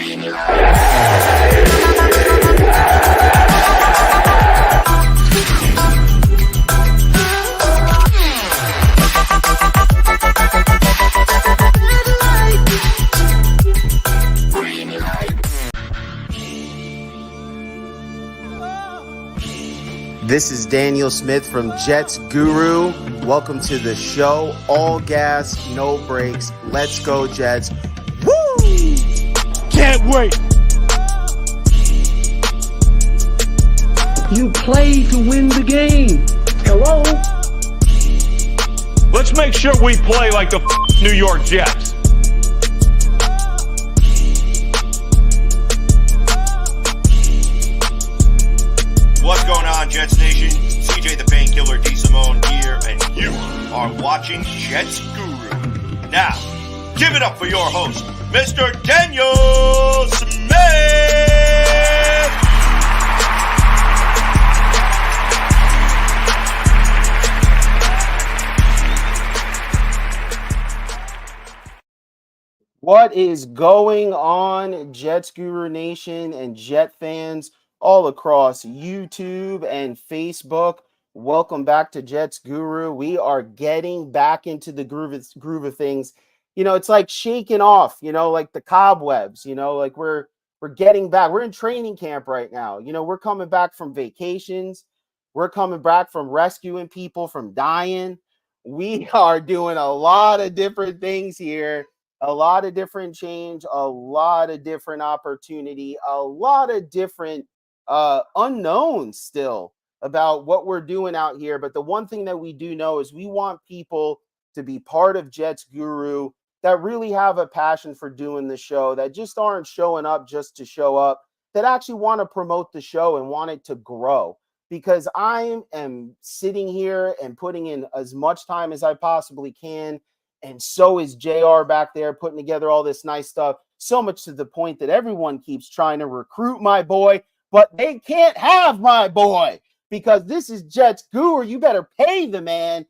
This is Daniel Smith from Jets Guru. Welcome to the show. All gas, no brakes. Let's go, Jets. Woo! Can't wait. You play to win the game. Hello? Let's make sure we play like the New York Jets. What's going on, Jets Nation? CJ the Painkiller D. Simone here, and you are watching Jets Guru. Now, give it up for your host, Mr. Daniel Smith! What is going on, Jets Guru Nation and Jet fans all across YouTube and Facebook? Welcome back to Jets Guru. We are getting back into the groove of things. You know, it's like shaking off, like the cobwebs, like we're getting back. We're in training camp right now. We're coming back from vacations. We're coming back from rescuing people from dying. We are doing a lot of different things here. A lot of different change, a lot of different opportunity, a lot of different unknowns still about what we're doing out here. But the one thing that we do know is we want people to be part of Jets Guru that really have a passion for doing the show, that just aren't showing up just to show up, that actually want to promote the show and want it to grow. Because I am sitting here and putting in as much time as I possibly can. And so is JR back there putting together all this nice stuff. So much to the point that everyone keeps trying to recruit my boy, but they can't have my boy because this is Jets Guru. You better pay the man.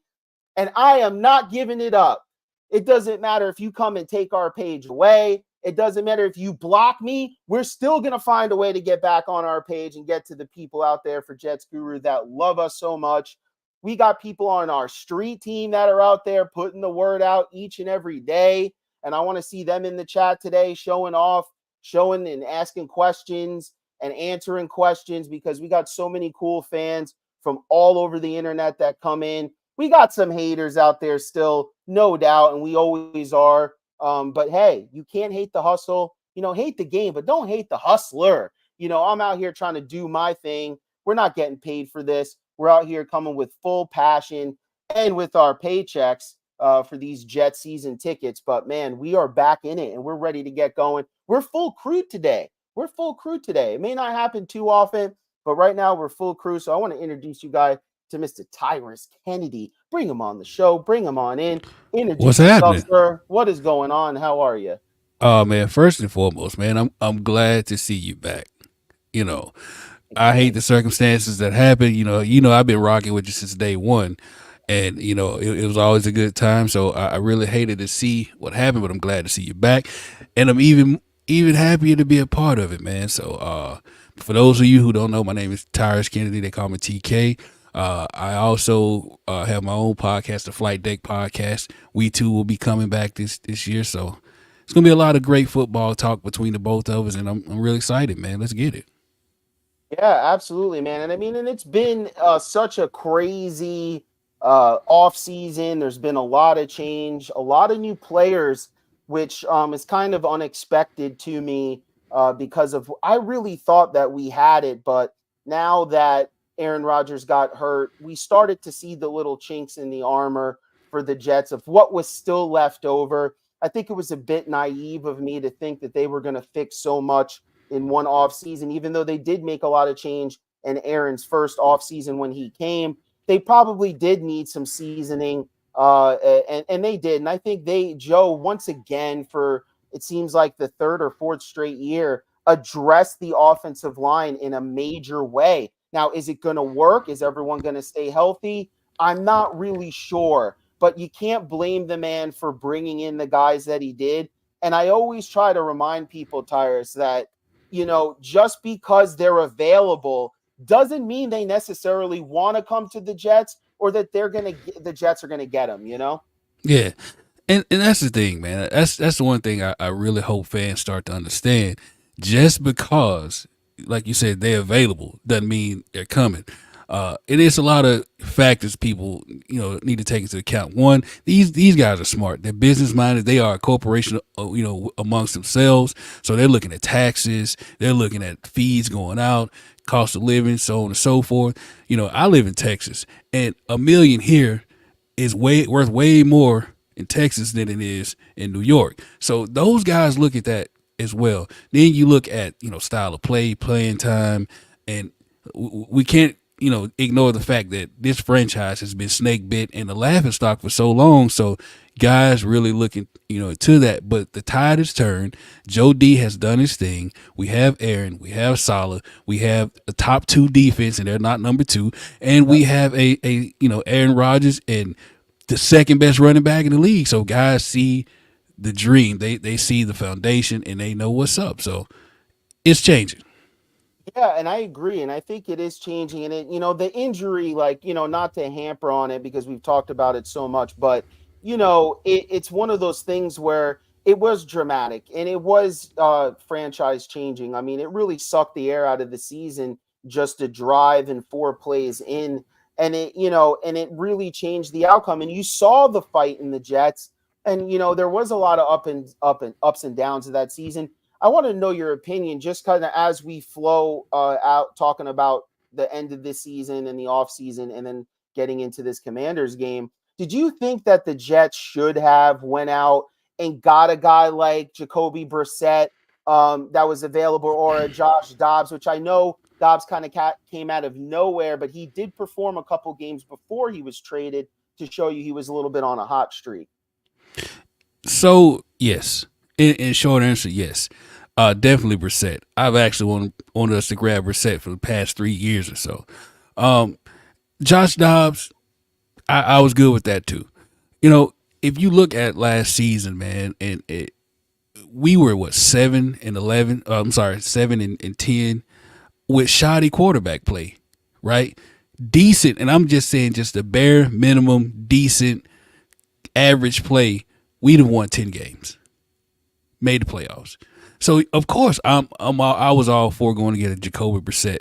And I am not giving it up. It doesn't matter if you come and take our page away. It doesn't matter if you block me. We're still going to find a way to get back on our page and get to the people out there for Jets Guru that love us so much. We got people on our street team that are out there putting the word out each and every day. And I want to see them in the chat today, showing off, showing and asking questions and answering questions because we got so many cool fans from all over the internet that come in. We got some haters out there still, no doubt, and we always are. But hey, you can't hate the hustle. Hate the game, but don't hate the hustler. I'm out here trying to do my thing. We're not getting paid for this. We're out here coming with full passion and with our paychecks for these Jet season tickets. But, man, we are back in it, and we're ready to get going. We're full crew today. It may not happen too often, but right now we're full crew. So I want to introduce you guys to Mr. Tyrus Kennedy. Bring him on the show. Bring him on in. Introduce What's yourself, happening, sir. What is going on? How are you? Oh man, first and foremost, man, I'm glad to see you back. I hate the circumstances that happen. I've been rocking with you since day one, and it was always a good time. So I really hated to see what happened, but I'm glad to see you back, and I'm even happier to be a part of it, man. So for those of you who don't know, my name is Tyrus Kennedy. They call me TK. I also have my own podcast, the Flight Deck Podcast. We too will be coming back this year, so it's gonna be a lot of great football talk between the both of us, and I'm really excited, man. Let's get it. Yeah, absolutely, man. And it's been such a crazy off season. There's been a lot of change, a lot of new players, which is kind of unexpected to me because of I really thought that we had it, but now that Aaron Rodgers got hurt, we started to see the little chinks in the armor for the Jets of what was still left over. I think it was a bit naive of me to think that they were going to fix so much in one offseason, even though they did make a lot of change in Aaron's first offseason when he came. They probably did need some seasoning, and they did. And I think Joe, once again, for it seems like the third or fourth straight year, addressed the offensive line in a major way. Now, is it going to work? Is everyone going to stay healthy? I'm not really sure, but you can't blame the man for bringing in the guys that he did And I always try to remind people, Tyrus, that, just because they're available doesn't mean they necessarily want to come to the Jets or that the Jets are going to get them. Yeah. And that's the thing, man. That's the one thing I really hope fans start to understand. Just because, like you said, they're available doesn't mean they're coming. It is a lot of factors people need to take into account. One, these guys are smart. They're business minded. They are a corporation, amongst themselves. So they're looking at taxes. They're looking at fees going out, cost of living, so on and so forth. I live in Texas, and a million here is worth way more in Texas than it is in New York. So those guys look at that as well. Then you look at style of play, playing time, and we can't ignore the fact that this franchise has been snake bit and the laughing stock for so long. So guys really looking to that. But the tide has turned. Joe D has done his thing. We have Aaron, we have Salah, we have a top 2 defense, and they're not number 2, and we have a Aaron Rodgers and the second best running back in the league. So guys see the dream, they see the foundation, and they know what's up. So it's changing. Yeah, and I agree. And I think it is changing. And the injury, like, not to hamper on it because we've talked about it so much, but, it's one of those things where it was dramatic and it was franchise changing. I mean, it really sucked the air out of the season just to drive and 4 plays in. And it really changed the outcome. And you saw the fight in the Jets. And, there was a lot of ups and downs of that season. I want to know your opinion, just kind of as we flow out, talking about the end of this season and the off season, and then getting into this Commanders game. Did you think that the Jets should have went out and got a guy like Jacoby Brissett that was available, or a Josh Dobbs, which I know Dobbs kind of came out of nowhere, but he did perform a couple games before he was traded to show you he was a little bit on a hot streak? So yes, in short answer, yes. Definitely Brissett. I've actually wanted us to grab Brissett for the past 3 years or so. Josh Dobbs, I was good with that too. If you look at last season, man, and we were 7-11. I'm sorry, 7-10 with shoddy quarterback play, right? Decent, and I'm just saying, just the bare minimum, decent, average play. We'd have won 10 games, made the playoffs. So of course I was all for going to get a Jacoby Brissett.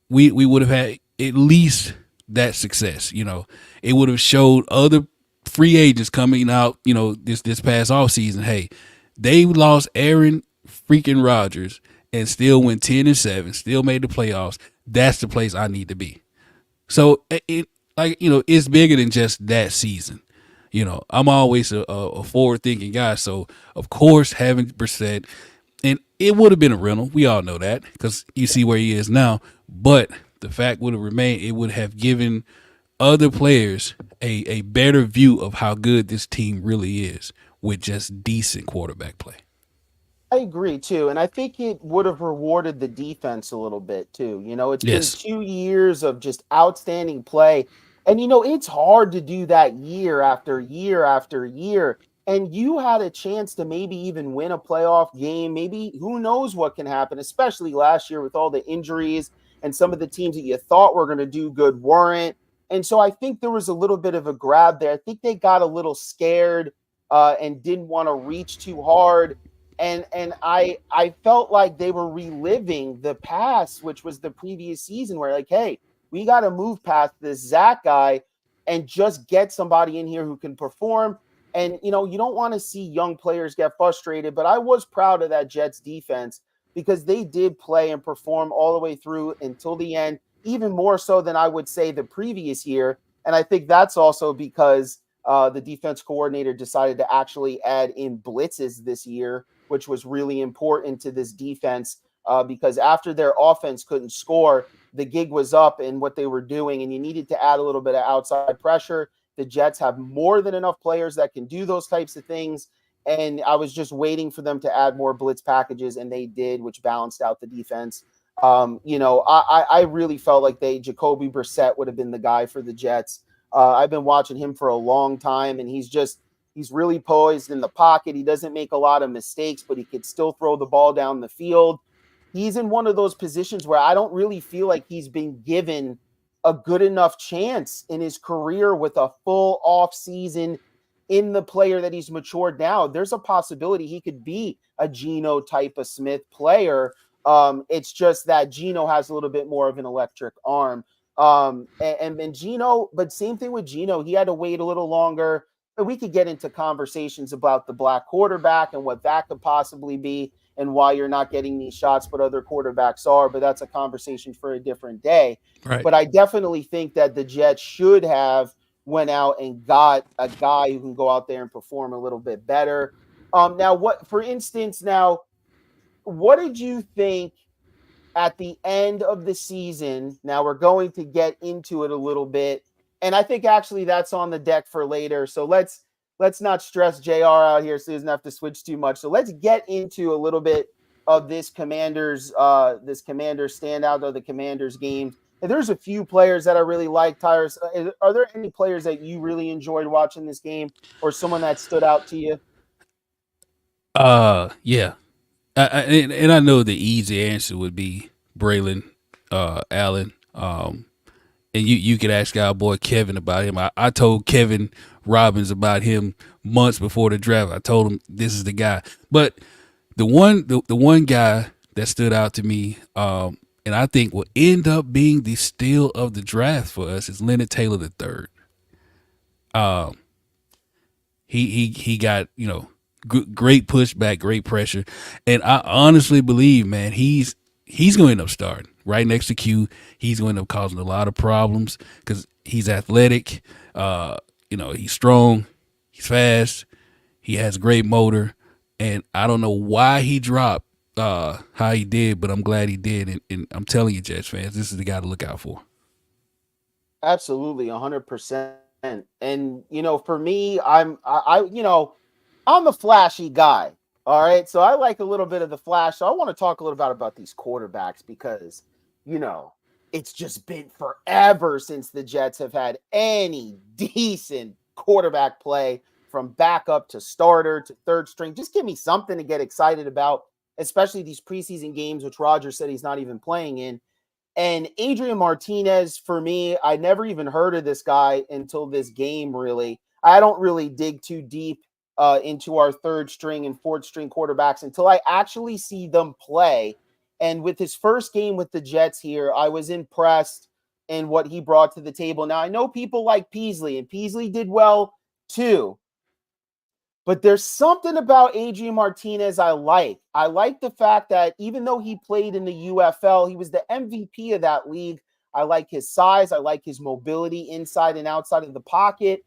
We would have had at least that success. It would have showed other free agents coming out. This past off season, hey, they lost Aaron freaking Rodgers and still went 10-7, still made the playoffs. That's the place I need to be. So it's bigger than just that season. I'm always a forward thinking guy. So of course having Brissett, and it would have been a rental. We all know that because you see where he is now. But the fact would have remained, it would have given other players a better view of how good this team really is with just decent quarterback play. I agree too. And I think it would have rewarded the defense a little bit too. It's been Yes. 2 years of just outstanding play. And, it's hard to do that year after year after year. And you had a chance to maybe even win a playoff game. Maybe who knows what can happen, especially last year with all the injuries and some of the teams that you thought were going to do good weren't. And so I think there was a little bit of a grab there. I think they got a little scared and didn't want to reach too hard. And I felt like they were reliving the past, which was the previous season, where like, hey, we got to move past this Zach guy and just get somebody in here who can perform. And you don't want to see young players get frustrated, but I was proud of that Jets defense because they did play and perform all the way through until the end, even more so than I would say the previous year. And I think that's also because the defense coordinator decided to actually add in blitzes this year, which was really important to this defense because after their offense couldn't score, the gig was up in what they were doing, and you needed to add a little bit of outside pressure. The Jets have more than enough players that can do those types of things, and I was just waiting for them to add more blitz packages, and they did, which balanced out the defense. I really felt like Jacoby Brissett would have been the guy for the Jets. I've been watching him for a long time, and he's He's really poised in the pocket. He doesn't make a lot of mistakes, but he could still throw the ball down the field. He's in one of those positions where I don't really feel like he's been given a good enough chance in his career with a full off season in the player that he's matured now. There's a possibility he could be a Geno type of Smith player. It's just that Geno has a little bit more of an electric arm. And Geno, but same thing with Geno. He had to wait a little longer. But we could get into conversations about the black quarterback and what that could possibly be and why you're not getting these shots, but other quarterbacks are. But that's a conversation for a different day. Right. But I definitely think that the Jets should have went out and got a guy who can go out there and perform a little bit better. Now, for instance, what did you think at the end of the season? Now we're going to get into it a little bit, and I think actually that's on the deck for later. So let's not stress JR out here so he doesn't have to switch too much. So let's get into a little bit of this Commanders standout of the Commanders game. And there's a few players that I really like. Tyrus, are there any players that you really enjoyed watching this game, or someone that stood out to you? Yeah. And I know the easy answer would be Braylon Allen. And you could ask our boy Kevin about him. I told Kevin Robbins about him months before the draft. I told him this is the guy. But the one guy that stood out to me, and I think will end up being the steal of the draft for us, is Leonard Taylor III. He got great pushback, great pressure, and I honestly believe, man, he's going to end up starting right next to Q. He's going to end up causing a lot of problems because he's athletic. He's strong, he's fast, he has great motor, and I don't know why he dropped how he did, but I'm glad he did. And I'm telling you, Jets fans, this is the guy to look out for. Absolutely, 100%. And for me, I'm the flashy guy. All right, so I like a little bit of the flash. So I want to talk a little bit about these quarterbacks because it's just been forever since the Jets have had any decent quarterback play, from backup to starter to third string. Just give me something to get excited about, especially these preseason games, which Roger said he's not even playing in. And Adrian Martinez, for me, I never even heard of this guy until this game, really. I don't really dig too deep into our third string and fourth string quarterbacks until I actually see them play. And with his first game with the Jets here, I was impressed in what he brought to the table. Now, I know people like Peasley, and Peasley did well too. But there's something about Adrian Martinez I like. I like the fact that even though he played in the UFL, he was the MVP of that league. I like his size. I like his mobility inside and outside of the pocket.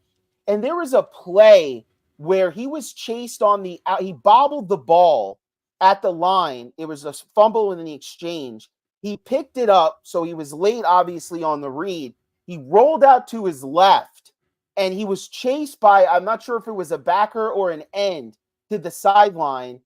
And there was a play where he was chased on the out. He bobbled the ball at the line. It was a fumble in the exchange. He picked it up, so he was late, obviously, on the read. He rolled out to his left, and he was chased by, I'm not sure if it was a backer or an end, to the sideline.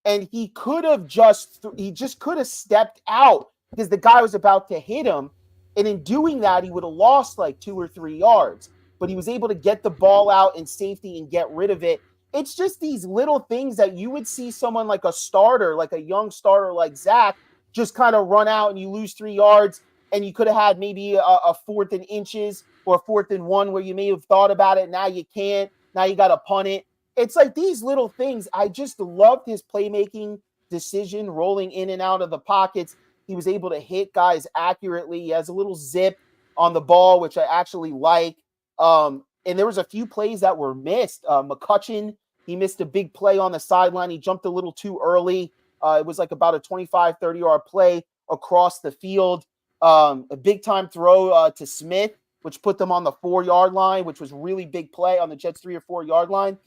And he just could have stepped out because the guy was about to hit him. And in doing that, he would have lost like 2 or 3 yards. But he was able to get the ball out in safety and get rid of it. It's just these little things that you would see someone like a starter, like a young starter like Zach, just kind of run out and you lose 3 yards. And you could have had maybe a 4th and inches or a 4th and 1 where you may have thought about it. Now you can't. Now you got to punt it. It's like these little things. I just loved his playmaking decision, rolling in and out of the pockets. He was able to hit guys accurately. He has a little zip on the ball, which I actually like. And there was a few plays that were missed. McCutcheon, he missed a big play on the sideline. He jumped a little too early. It was like about a 25, 30-yard play across the field. A big-time throw to Smith, which put them on the 4-yard line, which was really big play on the Jets' 3 or 4-yard line.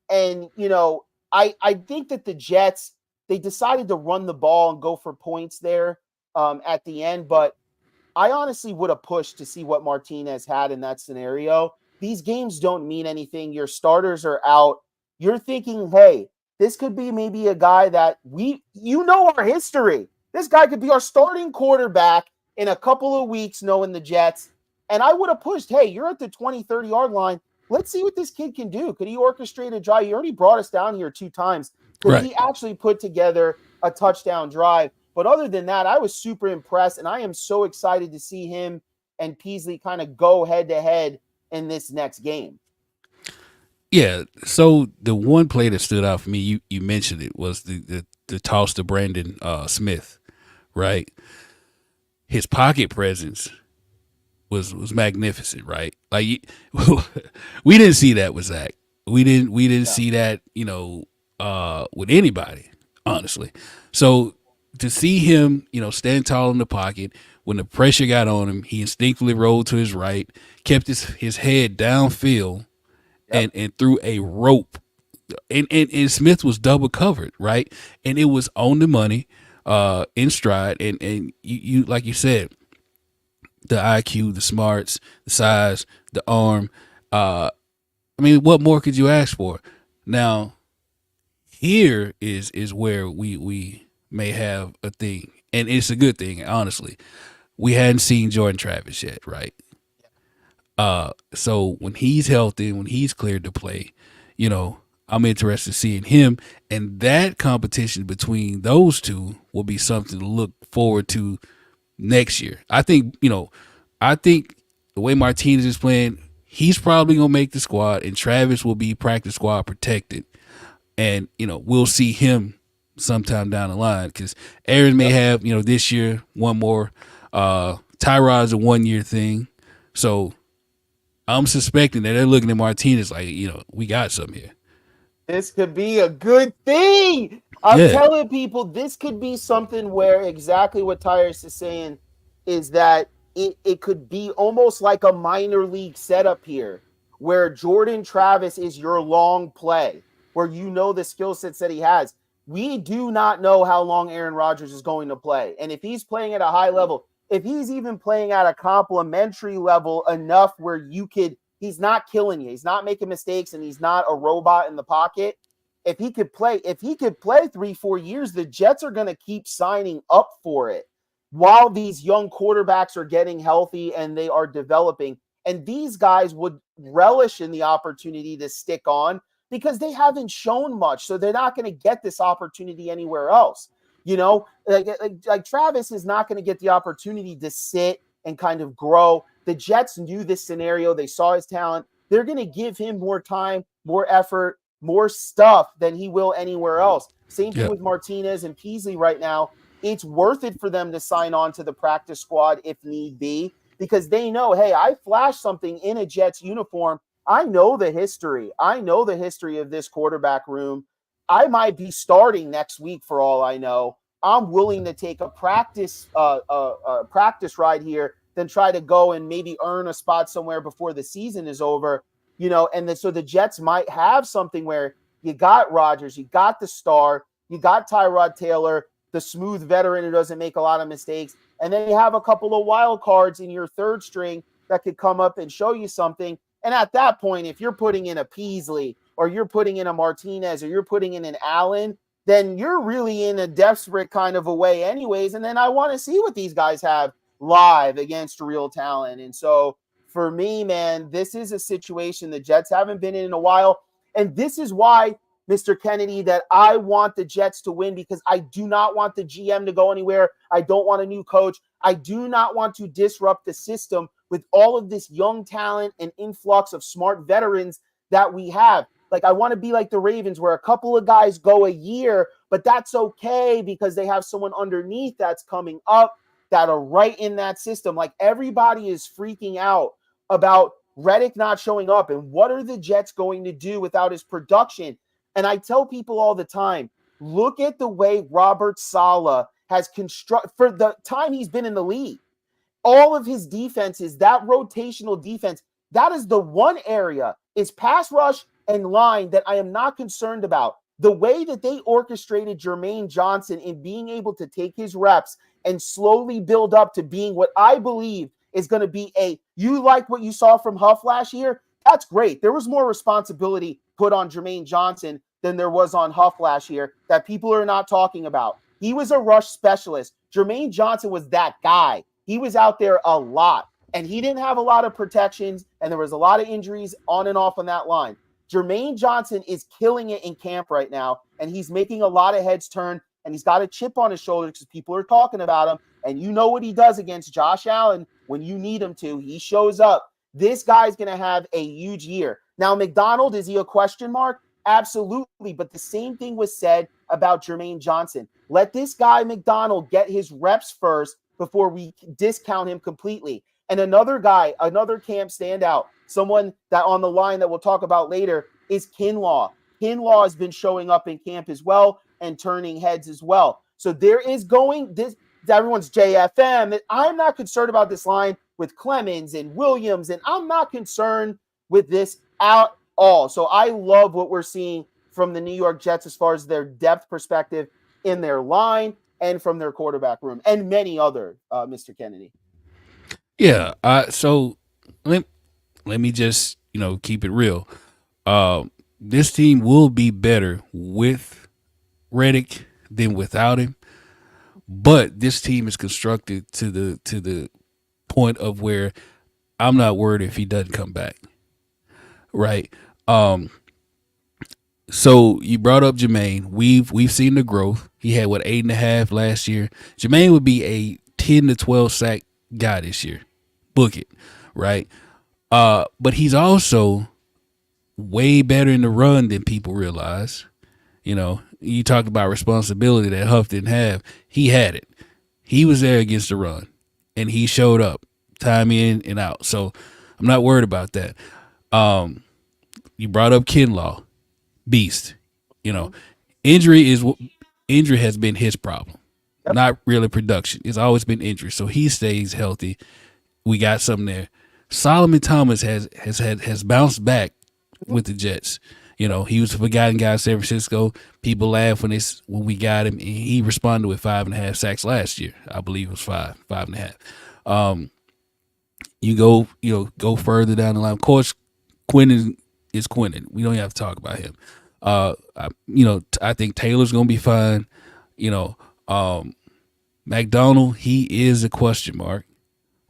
And, I think that the Jets, they decided to run the ball and go for points there at the end. But I honestly would have pushed to see what Martinez had in that scenario. These games don't mean anything. Your starters are out. You're thinking, hey, this could be maybe a guy that our history. This guy could be our starting quarterback in a couple of weeks, knowing the Jets. And I would have pushed, hey, you're at the 20, 30-yard line. let's see what this kid can do. Could he orchestrate a drive? He already brought us down here 2 times. Could Right. he actually put together a touchdown drive? But other than that, I was super impressed, and I am so excited to see him and Peasley kind of go head to head in this next game. Yeah. So the one play that stood out for me, you mentioned it, was the toss to Brandon Smith, right? His pocket presence was magnificent, right? Like we didn't see that with Zach. We didn't see that, with anybody, honestly. So to see him, stand tall in the pocket when the pressure got on him, he instinctively rolled to his right, kept his head downfield, and threw a rope. And Smith was double covered, right? And it was on the money, in stride. And you like you said, the IQ, the smarts, the size, the arm. I mean, what more could you ask for? Now, here is where we may have a thing, and it's a good thing, honestly. We hadn't seen Jordan Travis yet, right? So when he's healthy, when he's cleared to play, I'm interested in seeing him, and that competition between those two will be something to look forward to next year. I think the way Martinez is playing, he's probably gonna make the squad, and Travis will be practice squad protected, and we'll see him sometime down the line because Aaron may have this year one more. Tyrod's a 1 year thing, so I'm suspecting that they're looking at Martinez like we got something here. This could be a good thing. I'm Yeah. telling people this could be something where exactly what Tyrus is saying is that it could be almost like a minor league setup here where Jordan Travis is your long play, where the skill sets that he has. We do not know how long Aaron Rodgers is going to play. And if he's playing at a high level, if he's even playing at a complimentary level enough where he's not killing you, he's not making mistakes, and he's not a robot in the pocket. If he could play 3-4 years, the Jets are going to keep signing up for it while these young quarterbacks are getting healthy and they are developing. And these guys would relish in the opportunity to stick on because they haven't shown much. So they're not going to get this opportunity anywhere else. Like Travis is not going to get the opportunity to sit and kind of grow. The Jets knew this scenario. They saw his talent. They're going to give him more time, more effort, more stuff than he will anywhere else. Same thing with Martinez and Peasley right now. It's worth it for them to sign on to the practice squad if need be, because they know, hey, I flashed something in a Jets uniform. I know the history. I know the history of this quarterback room. I might be starting next week for all I know. I'm willing to take a practice ride here than try to go and maybe earn a spot somewhere before the season is over. So the Jets might have something where you got Rodgers, you got the star, you got Tyrod Taylor, the smooth veteran who doesn't make a lot of mistakes, and then you have a couple of wild cards in your third string that could come up and show you something. And at that point, if you're putting in a Peasley or you're putting in a Martinez or you're putting in an Allen, then you're really in a desperate kind of a way anyways. And then I want to see what these guys have live against real talent. And so for me, man, this is a situation the Jets haven't been in a while. And this is why, Mr. Kennedy, that I want the Jets to win, because I do not want the GM to go anywhere. I don't want a new coach. I do not want to disrupt the system with all of this young talent and influx of smart veterans that we have. Like, I want to be like the Ravens, where a couple of guys go a year, but that's okay because they have someone underneath that's coming up that are right in that system. Like, everybody is freaking out about Reddick not showing up and what are the Jets going to do without his production. And I tell people all the time, look at the way Robert Saleh has constructed for the time he's been in the league. All of his defenses, that rotational defense, that is the one area is pass rush and line that I am not concerned about. The way that they orchestrated Jermaine Johnson in being able to take his reps and slowly build up to being what I believe is going to be you like what you saw from Huff last year? That's great. There was more responsibility put on Jermaine Johnson than there was on Huff last year that people are not talking about. He was a rush specialist. Jermaine Johnson was that guy. He was out there a lot. and he didn't have a lot of protections, and there was a lot of injuries on and off on that line. Jermaine Johnson is killing it in camp right now, and he's making a lot of heads turn, and he's got a chip on his shoulder because people are talking about him. And you know what he does against Josh Allen when you need him to. He shows up. This guy's going to have a huge year. Now, McDonald, is he a question mark? Absolutely. But the same thing was said about Jermaine Johnson. Let this guy, McDonald, get his reps first before we discount him completely. And another guy, another camp standout, someone that on the line that we'll talk about later is Kinlaw. Kinlaw has been showing up in camp as well and turning heads as well. So there is going this. Everyone's JFM. I'm not concerned about this line with Clemens and Williams, and I'm not concerned with this at all. So I love what we're seeing from the New York Jets as far as their depth perspective in their line and from their quarterback room and many other, Mr. Kennedy. Yeah. So let me just keep it real. This team will be better with Reddick than without him. But this team is constructed to the point of where I'm not worried if he doesn't come back. Right. So you brought up Jermaine. We've seen the growth. He had 8.5 last year. Jermaine would be a 10 to 12 sack guy this year. Book it. Right. But he's also way better in the run than people realize. You talk about responsibility that Huff didn't have. He had it. He was there against the run, and he showed up time in and out. So I'm not worried about that. You brought up Kinlaw, beast. Injury has been his problem, not really production. It's always been injury. So he stays healthy. We got something there. Solomon Thomas has bounced back with the Jets. He was a forgotten guy in San Francisco. People laugh when we got him, and he responded with 5.5 sacks last year. I believe it was 5.5. You go further down the line. Of course, Quinnen is Quinnen. We don't have to talk about him. I think Taylor's gonna be fine. McDonald, he is a question mark,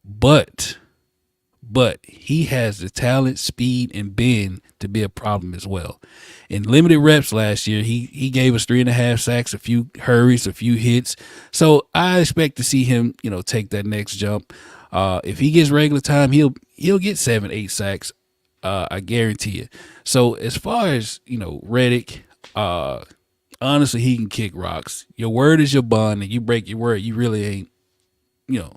but he has the talent, speed, and bend to be a problem as well. In limited reps last year, he gave us 3.5 sacks, a few hurries, a few hits. So I expect to see him, take that next jump. If he gets regular time, he'll get 7-8 sacks. I guarantee it. So as far as Reddick, honestly, he can kick rocks. Your word is your bond, and you break your word, you really ain't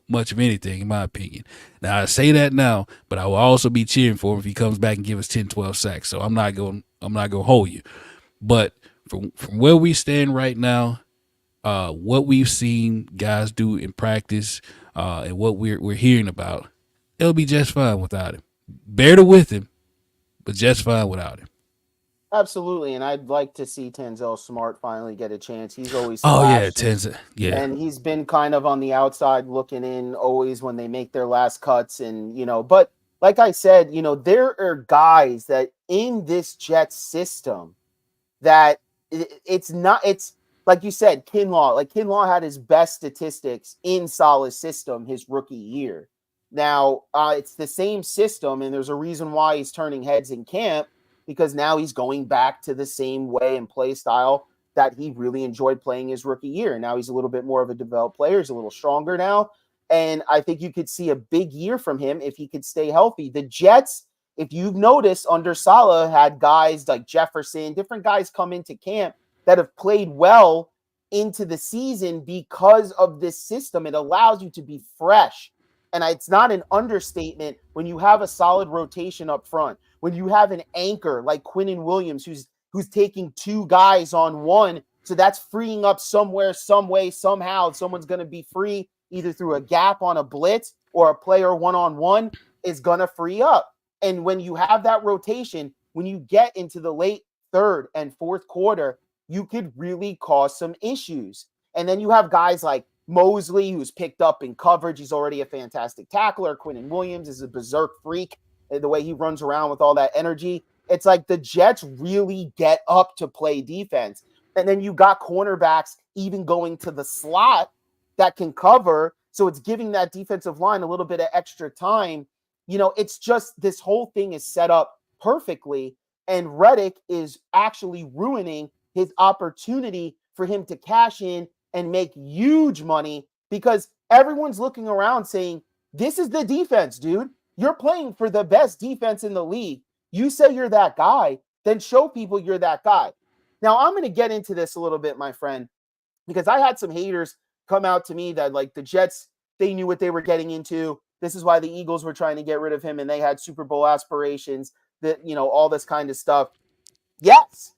much of anything, in my opinion. Now, I say that now, but I will also be cheering for him if he comes back and gives us 10, 12 sacks. So I'm not going to hold you. But from where we stand right now, what we've seen guys do in practice, and what we're hearing about, it'll be just fine without him. Better with him, but just fine without him. Absolutely, and I'd like to see Tanzel Smart finally get a chance. He's always Tanzel, and he's been kind of on the outside looking in always when they make their last cuts, and But like I said, there are guys that in this Jets system that it's not. It's like you said, Kinlaw. Like Kinlaw had his best statistics in Saleh's system his rookie year. Now it's the same system, and there's a reason why he's turning heads in camp. Because now he's going back to the same way and play style that he really enjoyed playing his rookie year. Now he's a little bit more of a developed player. He's a little stronger now. And I think you could see a big year from him if he could stay healthy. The Jets, if you've noticed, under Saleh, had guys like Jefferson, different guys come into camp that have played well into the season because of this system. It allows you to be fresh. And it's not an understatement when you have a solid rotation up front. When you have an anchor like Quinnen Williams, who's taking 2 guys on 1, so that's freeing up somewhere, some way, somehow. Someone's going to be free either through a gap on a blitz or a player one-on-one is going to free up. And when you have that rotation, when you get into the late third and fourth quarter, you could really cause some issues. And then you have guys like Mosley, who's picked up in coverage. He's already a fantastic tackler. Quinnen Williams is a berserk freak. The way he runs around with all that energy. It's like the Jets really get up to play defense. And then you got cornerbacks even going to the slot that can cover. So it's giving that defensive line a little bit of extra time. It's just this whole thing is set up perfectly, and Reddick is actually ruining his opportunity for him to cash in and make huge money because everyone's looking around saying, this is the defense, dude. You're playing for the best defense in the league. You say you're that guy, then show people you're that guy. Now, I'm going to get into this a little bit, my friend, because I had some haters come out to me that like the Jets, they knew what they were getting into. This is why the Eagles were trying to get rid of him and they had Super Bowl aspirations, that, all this kind of stuff. Yes,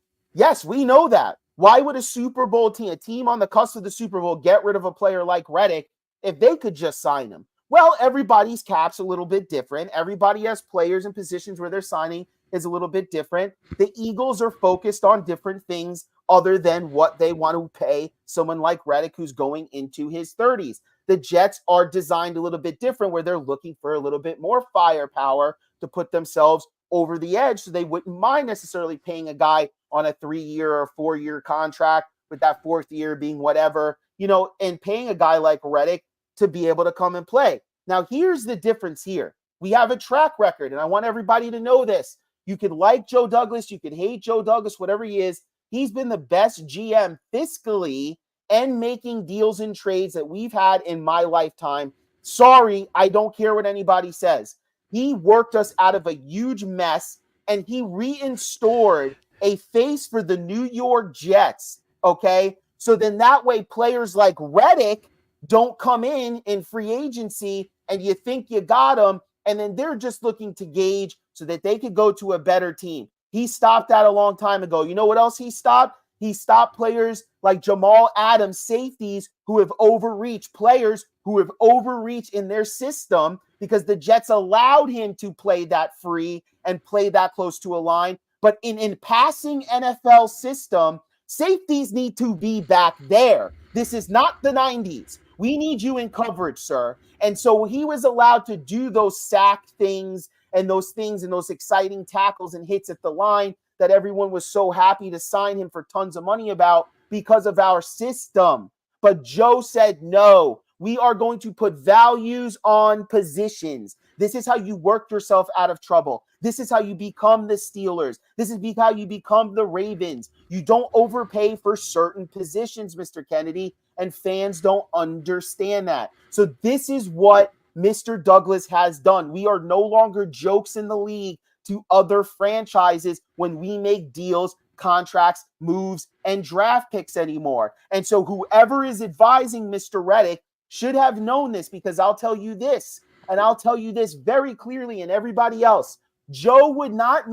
we know that. Why would a Super Bowl team, a team on the cusp of the Super Bowl, get rid of a player like Reddick if they could just sign him? Well, everybody's cap's a little bit different. Everybody has players and positions where they're signing is a little bit different. The Eagles are focused on different things other than what they want to pay someone like Reddick who's going into his 30s. The Jets are designed a little bit different where they're looking for a little bit more firepower to put themselves over the edge, so they wouldn't mind necessarily paying a guy on a 3-year or 4-year contract, with that 4th year being whatever, and paying a guy like Reddick to be able to come and play. Now, here's the difference here. We have a track record, and I want everybody to know this. You could like Joe Douglas, you could hate Joe Douglas, whatever he is. He's been the best GM fiscally and making deals and trades that we've had in my lifetime. Sorry, I don't care what anybody says. He worked us out of a huge mess, and he reinstored a face for the New York Jets, okay? So then that way players like Reddick don't come in free agency and you think you got them, and then they're just looking to gauge so that they could go to a better team. He stopped that a long time ago. You know what else he stopped? He stopped players like Jamal Adams, safeties who have overreached, players who have overreached in their system because the Jets allowed him to play that free and play that close to a line. But in passing NFL system, safeties need to be back there. This is not the 90s. We need you in coverage, sir. And so he was allowed to do those sack things and those exciting tackles and hits at the line that everyone was so happy to sign him for tons of money about because of our system. But Joe said, no, we are going to put values on positions. This is how you work yourself out of trouble. This is how you become the Steelers. This is how you become the Ravens. You don't overpay for certain positions, Mr. Kennedy, and fans don't understand that. So this is what Mr. Douglas has done. We are no longer jokes in the league to other franchises when we make deals, contracts, moves, and draft picks anymore. And so whoever is advising Mr. Reddick should have known this, because I'll tell you this, and I'll tell you this very clearly, and everybody else, Joe would have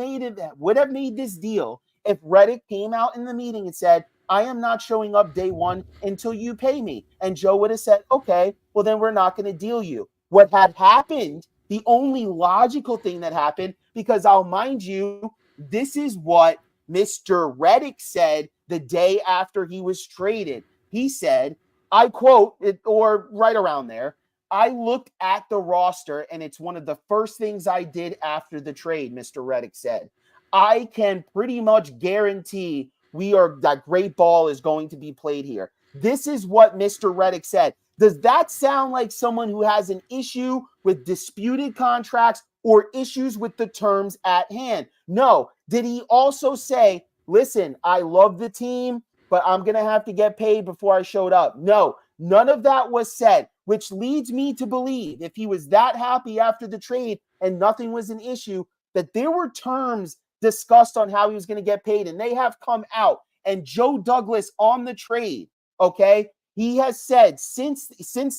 made this deal if Reddick came out in the meeting and said, I am not showing up day one until you pay me. And Joe would have said, okay, well then we're not going to deal you. What had happened, the only logical thing that happened, because I'll mind you, this is what Mr. Reddick said the day after he was traded. He said, I quote it, or right around there, I looked at the roster and it's one of the first things I did after the trade, Mr. Reddick said. I can pretty much guarantee that great ball is going to be played here. This is what Mr. Reddick said. Does that sound like someone who has an issue with disputed contracts or issues with the terms at hand? No. Did he also say, listen, I love the team, but I'm going to have to get paid before I showed up? No, none of that was said, which leads me to believe if he was that happy after the trade and nothing was an issue, that there were terms discussed on how he was going to get paid, and they have come out. And Joe Douglas on the trade, okay, he has said since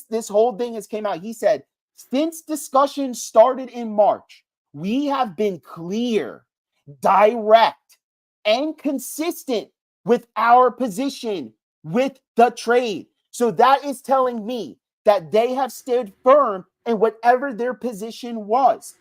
this whole thing has came out, he said, since discussions started in March, we have been clear, direct, and consistent with our position with the trade. So that is telling me that they have stood firm in whatever their position was.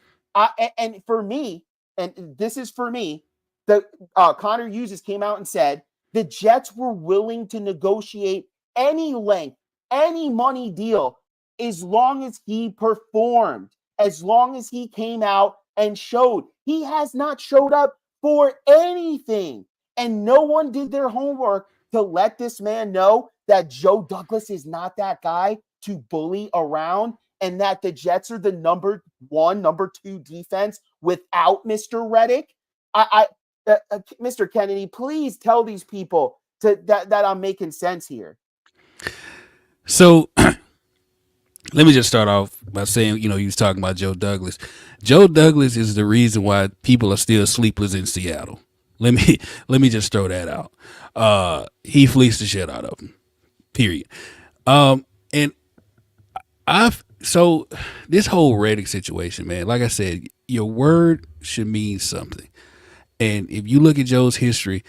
And for me, and this is for me, the Connor Hughes came out and said the Jets were willing to negotiate any length, any money deal, as long as he performed, as long as he came out and showed. He has not showed up for anything. And no one did their homework to let this man know that Joe Douglas is not that guy. to bully around, and that the Jets are the number one, number two defense without Mr. Reddick. Mr. Kennedy, please tell these people that I'm making sense here. So let me just start off by saying, you was talking about Joe Douglas. Joe Douglas is the reason why people are still sleepless in Seattle. Let me let me just throw that out. He fleeced the shit out of him. Period. And I've so this whole Reddick situation, man. Like I said, your word should mean something. And if you look at Joe's history,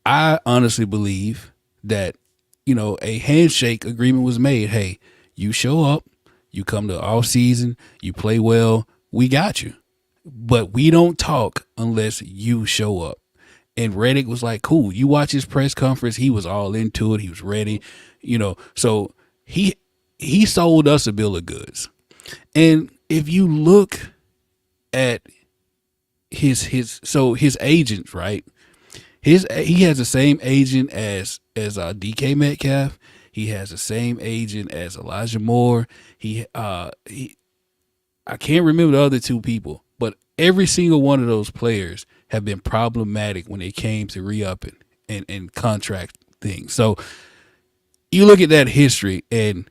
I honestly believe that a handshake agreement was made. Hey, you show up, you come to off season, you play well, we got you. But we don't talk unless you show up. And Reddick was like, cool. You watch his press conference, he was all into it. He was ready, So he sold us a bill of goods. And if you look at his agents, right? He has the same agent as DK Metcalf. He has the same agent as Elijah Moore. I can't remember the other two people, but every single one of those players have been problematic when it came to re-upping and contract things. So you look at that history, and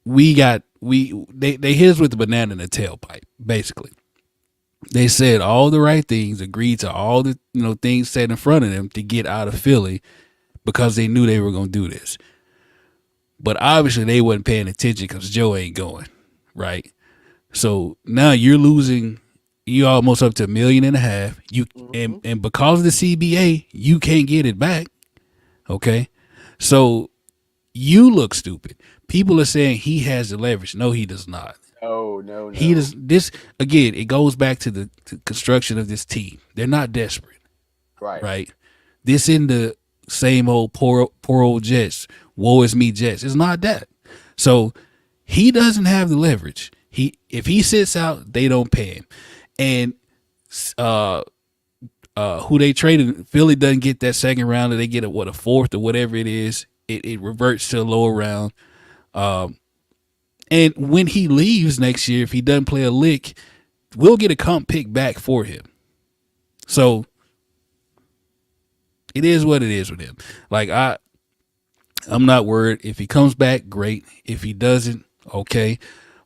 they hit us with the banana in the tailpipe, basically. They said all the right things, agreed to all the things said in front of them to get out of Philly because they knew they were going to do this. But obviously they wasn't paying attention because Joe ain't going, right? So now you're losing. You almost up to $1.5 million. And because of the CBA, you can't get it back. Okay, so you look stupid. People are saying he has the leverage. No, he does not. No. He does this again. It goes back to the construction of this team. They're not desperate, right? This in the same old poor old Jets. Woe is me, Jets. It's not that. So he doesn't have the leverage. If he sits out, they don't pay him. And who they traded, Philly doesn't get that second round, or they get a fourth or whatever it is. It reverts to a lower round. And when he leaves next year, if he doesn't play a lick, we'll get a comp pick back for him. So it is what it is with him. Like I'm not worried. If he comes back, great. If he doesn't, okay.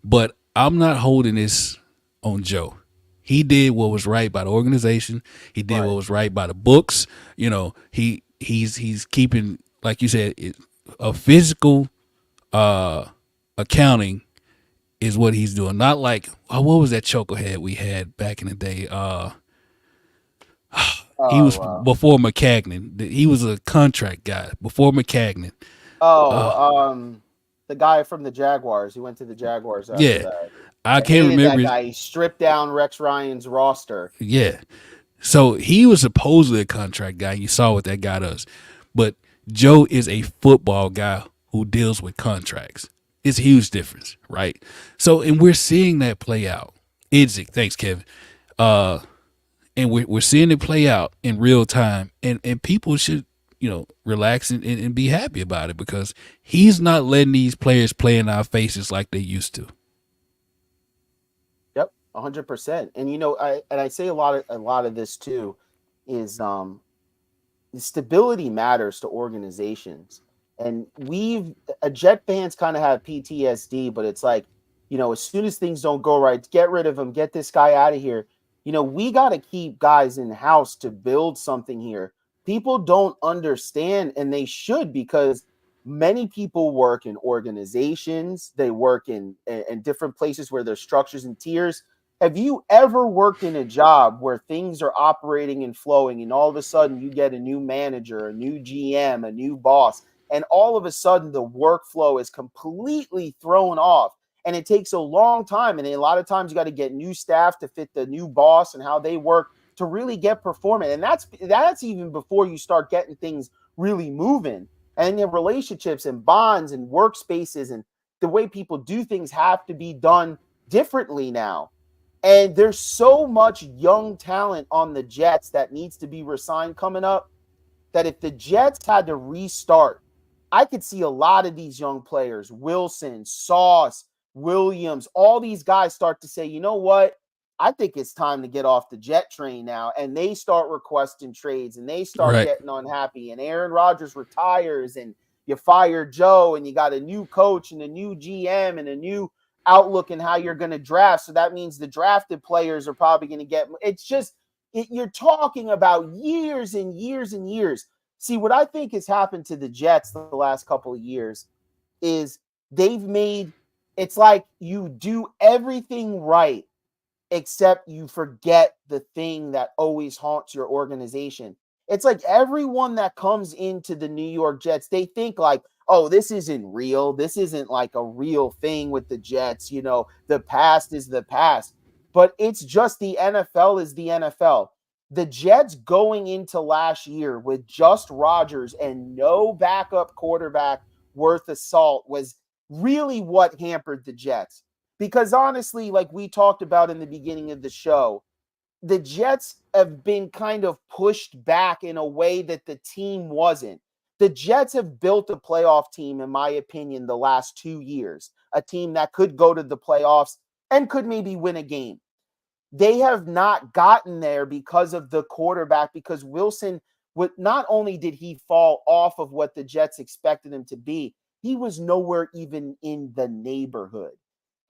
But I'm not holding this on Joe. He did what was right by the organization. He did what was right by the books. He's keeping, like you said, a physical accounting is what he's doing. Not like, what was that chokehead we had back in the day? He was before McCagnon. He was a contract guy before McCagnon. The guy from the Jaguars. He went to the Jaguars after that. I can't remember. That guy. He stripped down Rex Ryan's roster. Yeah. So he was supposedly a contract guy. You saw what that guy does. But Joe is a football guy who deals with contracts. It's a huge difference, right? So, and we're seeing that play out. Idzik, thanks, Kevin. And we're seeing it play out in real time. And people should, relax and be happy about it, because he's not letting these players play in our faces like they used to. Yep, 100%. And I say a lot of this too is stability matters to organizations. And Jet fans kind of have PTSD, but it's like, as soon as things don't go right, get rid of him, get this guy out of here. We got to keep guys in house to build something here. People don't understand, and they should, because many people work in organizations. They work in different places where there's structures and tiers. Have you ever worked in a job where things are operating and flowing, and all of a sudden you get a new manager, a new GM, a new boss, and all of a sudden the workflow is completely thrown off? And it takes a long time. And a lot of times you got to get new staff to fit the new boss and how they work to really get performing. And that's even before you start getting things really moving. And the relationships and bonds and workspaces and the way people do things have to be done differently now. And there's so much young talent on the Jets that needs to be resigned coming up, that if the Jets had to restart I could see a lot of these young players, Wilson, Sauce, Williams, all these guys start to say, you know what? I think it's time to get off the jet train now. And they start requesting trades and they start Right. getting unhappy. And Aaron Rodgers retires and you fire Joe and you got a new coach and a new GM and a new outlook in how you're going to draft. So that means the drafted players are probably going to get it's just you're talking about years and years and years. See, what I think has happened to the Jets the last couple of years is they've made it's like you do everything right except you forget the thing that always haunts your organization. It's like everyone that comes into the New York Jets, they think like, oh, this isn't real. This isn't like a real thing with the Jets. You know, the past is the past. But it's just the NFL is the NFL. The Jets going into last year with just Rodgers and no backup quarterback worth of salt was really what hampered the Jets. Because honestly, like we talked about in the beginning of the show, the Jets have been kind of pushed back in a way that the team wasn't. The Jets have built a playoff team, in my opinion, the last 2 years, a team that could go to the playoffs and could maybe win a game. They have not gotten there because of the quarterback, because Wilson, not only did he fall off of what the Jets expected him to be, he was nowhere even in the neighborhood.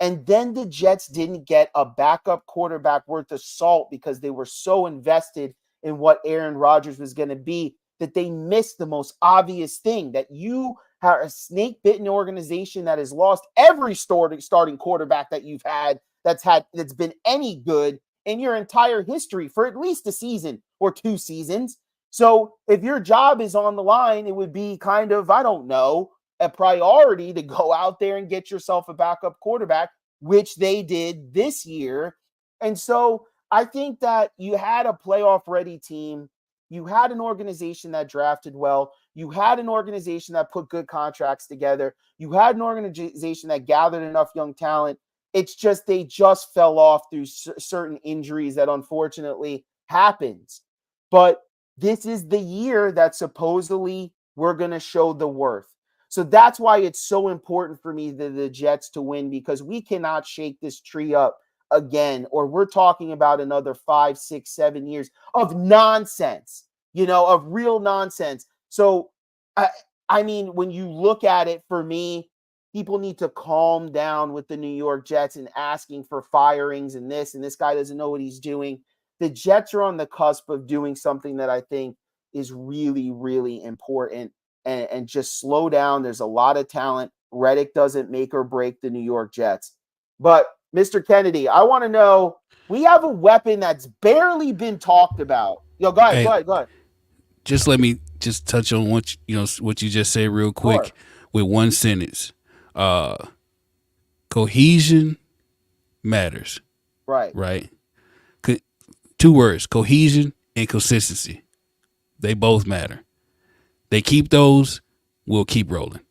And then the Jets didn't get a backup quarterback worth of salt because they were so invested in what Aaron Rodgers was going to be that they missed the most obvious thing, that you are a snake-bitten organization that has lost every starting quarterback that you've had that's been any good in your entire history for at least a season or 2 seasons. So if your job is on the line, it would be kind of, I don't know, a priority to go out there and get yourself a backup quarterback, which they did this year. And so I think that you had a playoff ready team. You had an organization that drafted well. You had an organization that put good contracts together. You had an organization that gathered enough young talent. It's just they just fell off through certain injuries that unfortunately happens. But this is the year that supposedly we're going to show the worth. So that's why it's so important for me that the Jets to win, because we cannot shake this tree up again, or we're talking about another 5, 6, 7 years of nonsense, of real nonsense. So, I mean, when you look at it, for me, people need to calm down with the New York Jets and asking for firings and this guy doesn't know what he's doing. The Jets are on the cusp of doing something that I think is really, really important. And just slow down. There's a lot of talent. Reddick doesn't make or break the New York Jets. But Mr. Kennedy, I want to know, we have a weapon that's barely been talked about. Go ahead, Hey, go ahead. just let me just touch on what you just said real quick Sure. with one sentence. Cohesion matters, Right. right? 2 words: cohesion and consistency. They both matter. They keep those, we'll keep rolling.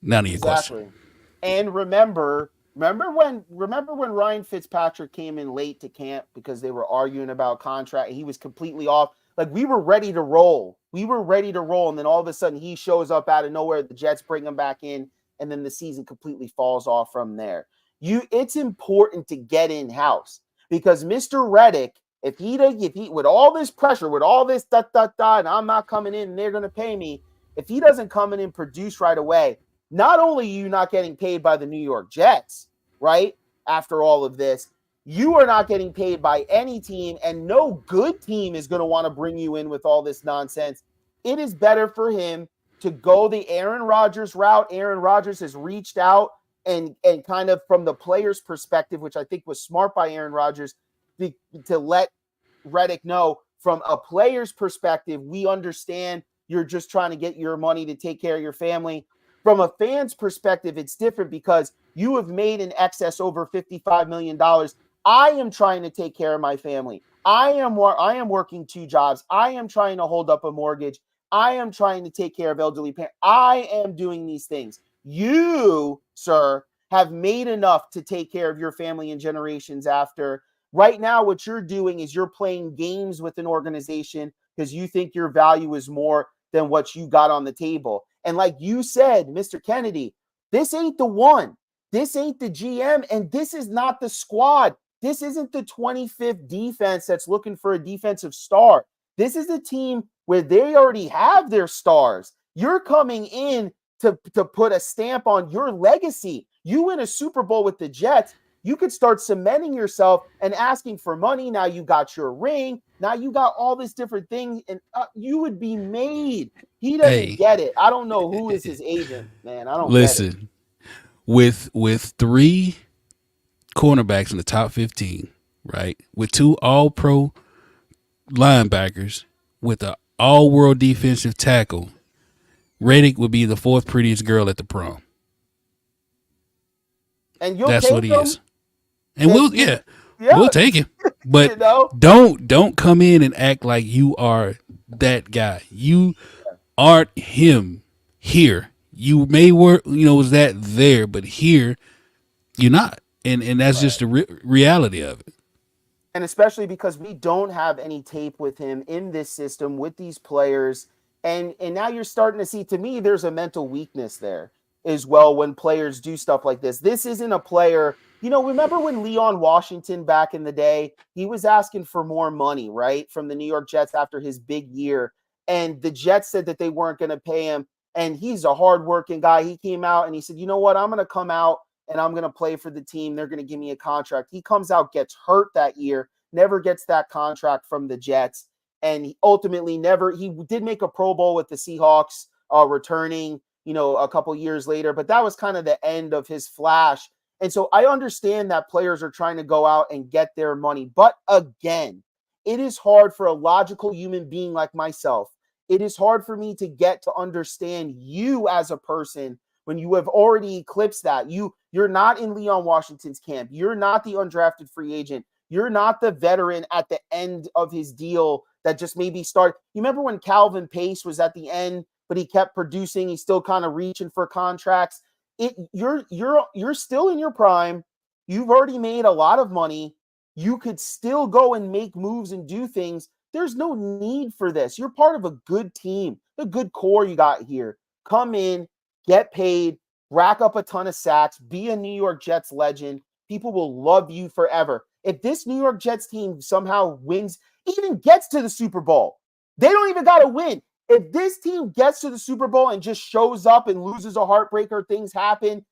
None of your question. Exactly. And remember when Ryan Fitzpatrick came in late to camp because they were arguing about contract and he was completely off. Like, we were ready to roll. And then all of a sudden he shows up out of nowhere. The Jets bring him back in, and then the season completely falls off from there. It's important to get in house, because Mr. Reddick, if he with all this pressure, with all this and I'm not coming in and they're going to pay me, if he doesn't come in and produce right away, not only are you not getting paid by the New York Jets, right? After all of this, you are not getting paid by any team, and no good team is going to want to bring you in with all this nonsense. It is better for him to go the Aaron Rodgers route. Aaron Rodgers has reached out and kind of, from the player's perspective, which I think was smart by Aaron Rodgers, to let Reddick know, from a player's perspective, we understand you're just trying to get your money to take care of your family. From a fan's perspective, it's different, because you have made in excess over $55 million. I am trying to take care of my family. I am working 2 jobs. I am trying to hold up a mortgage. I am trying to take care of elderly parents. I am doing these things. You, sir, have made enough to take care of your family and generations after. Right now, what you're doing is you're playing games with an organization because you think your value is more than what you got on the table. And like you said, Mr. Kennedy, this ain't the one. This ain't the GM, and this is not the squad. This isn't the 25th defense that's looking for a defensive star. This is a team where they already have their stars. You're coming in to put a stamp on your legacy. You win a Super Bowl with the Jets, you could start cementing yourself and asking for money. Now you got your ring. Now you got all this different thing, and you would be made. He doesn't get it. I don't know who is his agent, man. I don't get it. With 3 cornerbacks in the top 15, right? With 2 all-pro linebackers, with an all-world defensive tackle, Reddick would be the 4th prettiest girl at the prom. And you'll That's take what he him. is. And we'll take him. But You know? don't come in and act like you are that guy. You aren't him here. You may work, was that there, but here you're not. And that's just the reality of it. And especially because we don't have any tape with him in this system with these players. And now you're starting to see, to me, there's a mental weakness there as well when players do stuff like this. This isn't a player, remember when Leon Washington back in the day, he was asking for more money, right, from the New York Jets after his big year. And the Jets said that they weren't going to pay him. And he's a hardworking guy. He came out and he said, you know what, I'm going to come out and I'm going to play for the team. They're going to give me a contract. He comes out, gets hurt that year, never gets that contract from the Jets. And he ultimately he did make a Pro Bowl with the Seahawks, returning, a couple years later, but that was kind of the end of his flash. And so I understand that players are trying to go out and get their money. But again, it is hard for a logical human being like myself. It is hard for me to get to understand you as a person when you have already eclipsed that. You're not in Leon Washington's camp. You're not the undrafted free agent. You're not the veteran at the end of his deal that just maybe started. You remember when Calvin Pace was at the end, but he kept producing. He's still kind of reaching for contracts. You're still in your prime. You've already made a lot of money. You could still go and make moves and do things. There's no need for this. You're part of a good team, a good core you got here. Come in, get paid, rack up a ton of sacks, be a New York Jets legend. People will love you forever. If this New York Jets team somehow wins, even gets to the Super Bowl, they don't even got to win. If this team gets to the Super Bowl and just shows up and loses a heartbreaker, things happen,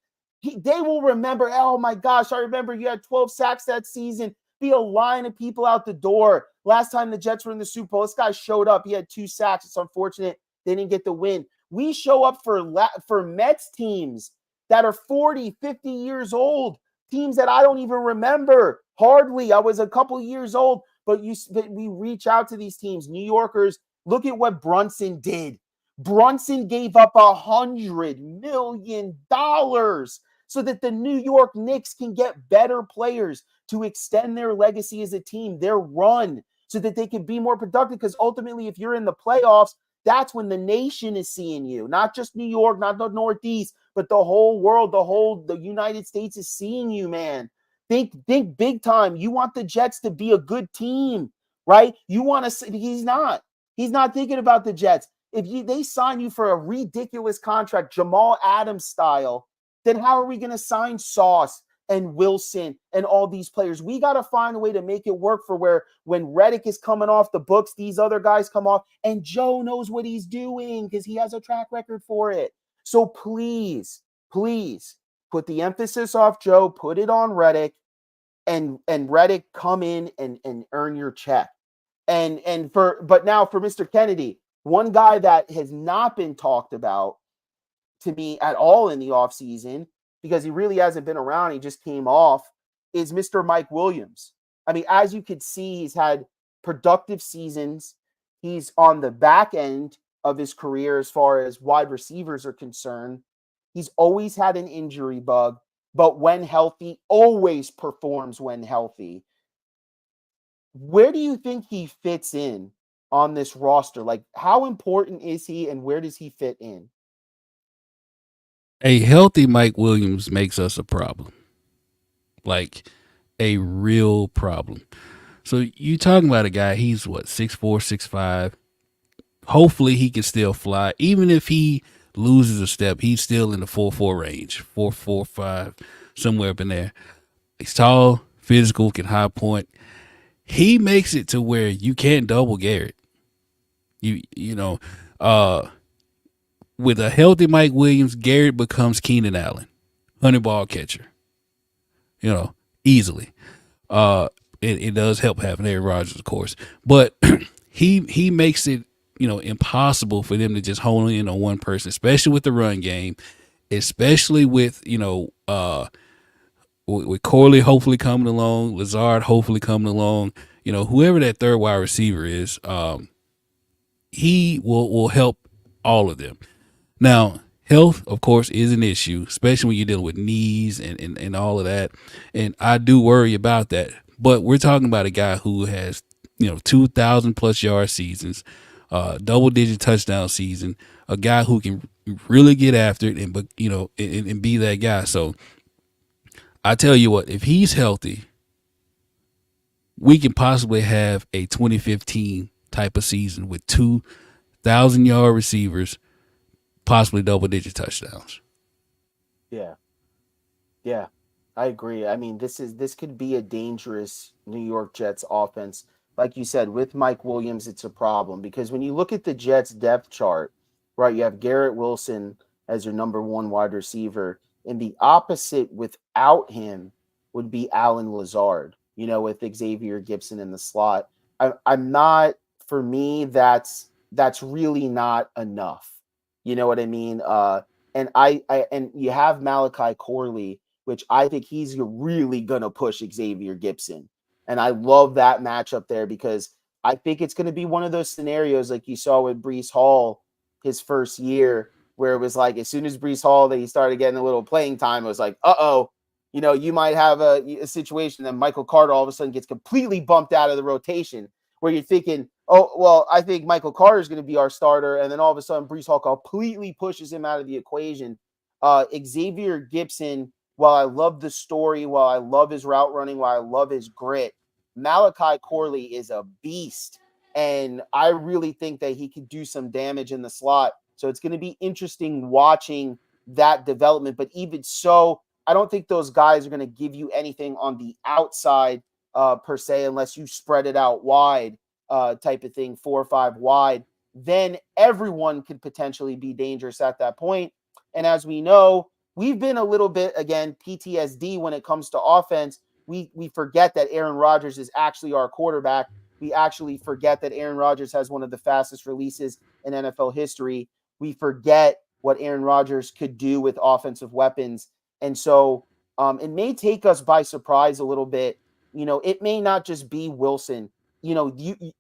they will remember, oh my gosh, I remember you had 12 sacks that season. Be a line of people out the door. Last time the Jets were in the Super Bowl, this guy showed up. He had 2 sacks. It's unfortunate they didn't get the win. We show up for Mets teams that are 40, 50 years old, teams that I don't even remember. Hardly. I was a couple years old, but we reach out to these teams. New Yorkers, look at what Brunson did. Brunson gave up $100 million so that the New York Knicks can get better players to extend their legacy as a team, their run, so that they can be more productive. Because ultimately, if you're in the playoffs, that's when the nation is seeing you. Not just New York, not the Northeast, but the whole world, the United States is seeing you, man. Think big time. You want the Jets to be a good team, right? You want to. He's not. He's not thinking about the Jets. If they sign you for a ridiculous contract, Jamal Adams style, then how are we going to sign Sauce and Wilson and all these players? We got to find a way to make it work for where when Reddick is coming off the books, these other guys come off, and Joe knows what he's doing because he has a track record for it. So please put the emphasis off Joe, put it on Reddick, and Reddick come in and earn your check. But now for Mr. Kennedy, one guy that has not been talked about to me at all in the offseason, because he really hasn't been around, he just came off, is Mr. Mike Williams. I mean, as you could see, he's had productive seasons. He's on the back end of his career as far as wide receivers are concerned. He's always had an injury bug, but when healthy, always performs when healthy. Where do you think he fits in on this roster? Like, how important is he and where does he fit in? A healthy Mike Williams makes us a problem. Like a real problem. So you talking about a guy, he's what, 6'4", 6'5". Hopefully he can still fly. Even if he loses a step, he's still in the 4-4 range, 4-4-5, somewhere up in there. He's tall, physical, can high point. He makes it to where you can't double Garrett. You know, with a healthy Mike Williams, Garrett becomes Keenan Allen, 100-ball catcher. You know, easily. It does help having Aaron Rodgers, of course, but he makes it, you know, impossible for them to just hone in on one person, especially with the run game, especially with, you know, with Corley hopefully coming along, Lazard hopefully coming along, you know, whoever that third wide receiver is, he will help all of them. Now, health, of course, is an issue, especially when you're dealing with knees and all of that. And I do worry about that. But we're talking about a guy who has, you know, 2,000 plus yard seasons, double-digit touchdown season, a guy who can really get after it and, you know, and be that guy. So I tell you what, if he's healthy, we can possibly have a 2015 type of season with 2,000-yard receivers, possibly double-digit touchdowns. Yeah. Yeah, I agree. I mean, this could be a dangerous New York Jets offense. Like you said, with Mike Williams, it's a problem because when you look at the Jets depth chart, right, you have Garrett Wilson as your number one wide receiver, and the opposite without him would be Alan Lazard, you know, with Xavier Gibson in the slot. I'm not, for me, that's really not enough. You know what I mean? And and you have Malachi Corley, which I think he's really gonna push Xavier Gibson. And I love that matchup there because I think it's gonna be one of those scenarios like you saw with Brees Hall his first year, where it was like as soon as Brees Hall that he started getting a little playing time, it was like, you know, you might have a situation that Michael Carter all of a sudden gets completely bumped out of the rotation where you're thinking, oh, well, I think Michael Carter is going to be our starter. And then all of a sudden, Brees Hall completely pushes him out of the equation. Xavier Gibson, while I love the story, while I love his route running, while I love his grit, Malachi Corley is a beast. And I really think that he could do some damage in the slot. So it's going to be interesting watching that development. But even so, I don't think those guys are going to give you anything on the outside per se, unless you spread it out wide type of thing, 4 or 5 wide. Then everyone could potentially be dangerous at that point. And as we know, we've been a little bit, again, PTSD when it comes to offense. We forget that Aaron Rodgers is actually our quarterback. We actually forget that Aaron Rodgers has one of the fastest releases in NFL history. We forget what Aaron Rodgers could do with offensive weapons. And so it may take us by surprise a little bit. You know, it may not just be Wilson. You know,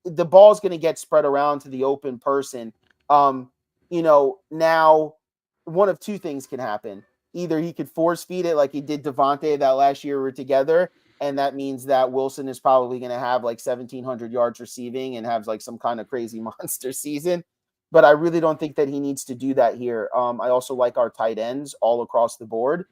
the ball's going to get spread around to the open person. You know, now one of two things can happen. Either he could force feed it like he did Devontae that last year we were together, and that means that Wilson is probably going to have like 1,700 yards receiving and have like some kind of crazy monster season. But I really don't think that he needs to do that here. I also like our tight ends all across the board,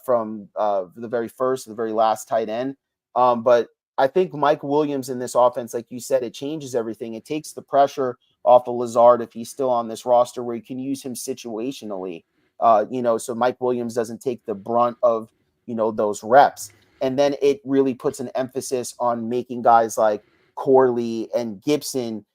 from the very first to the very last tight end. But I think Mike Williams in this offense, like you said, it changes everything. It takes the pressure off of Lazard if he's still on this roster, where you can use him situationally. You know, so Mike Williams doesn't take the brunt of, you know, those reps. And then it really puts an emphasis on making guys like Corley and Gibson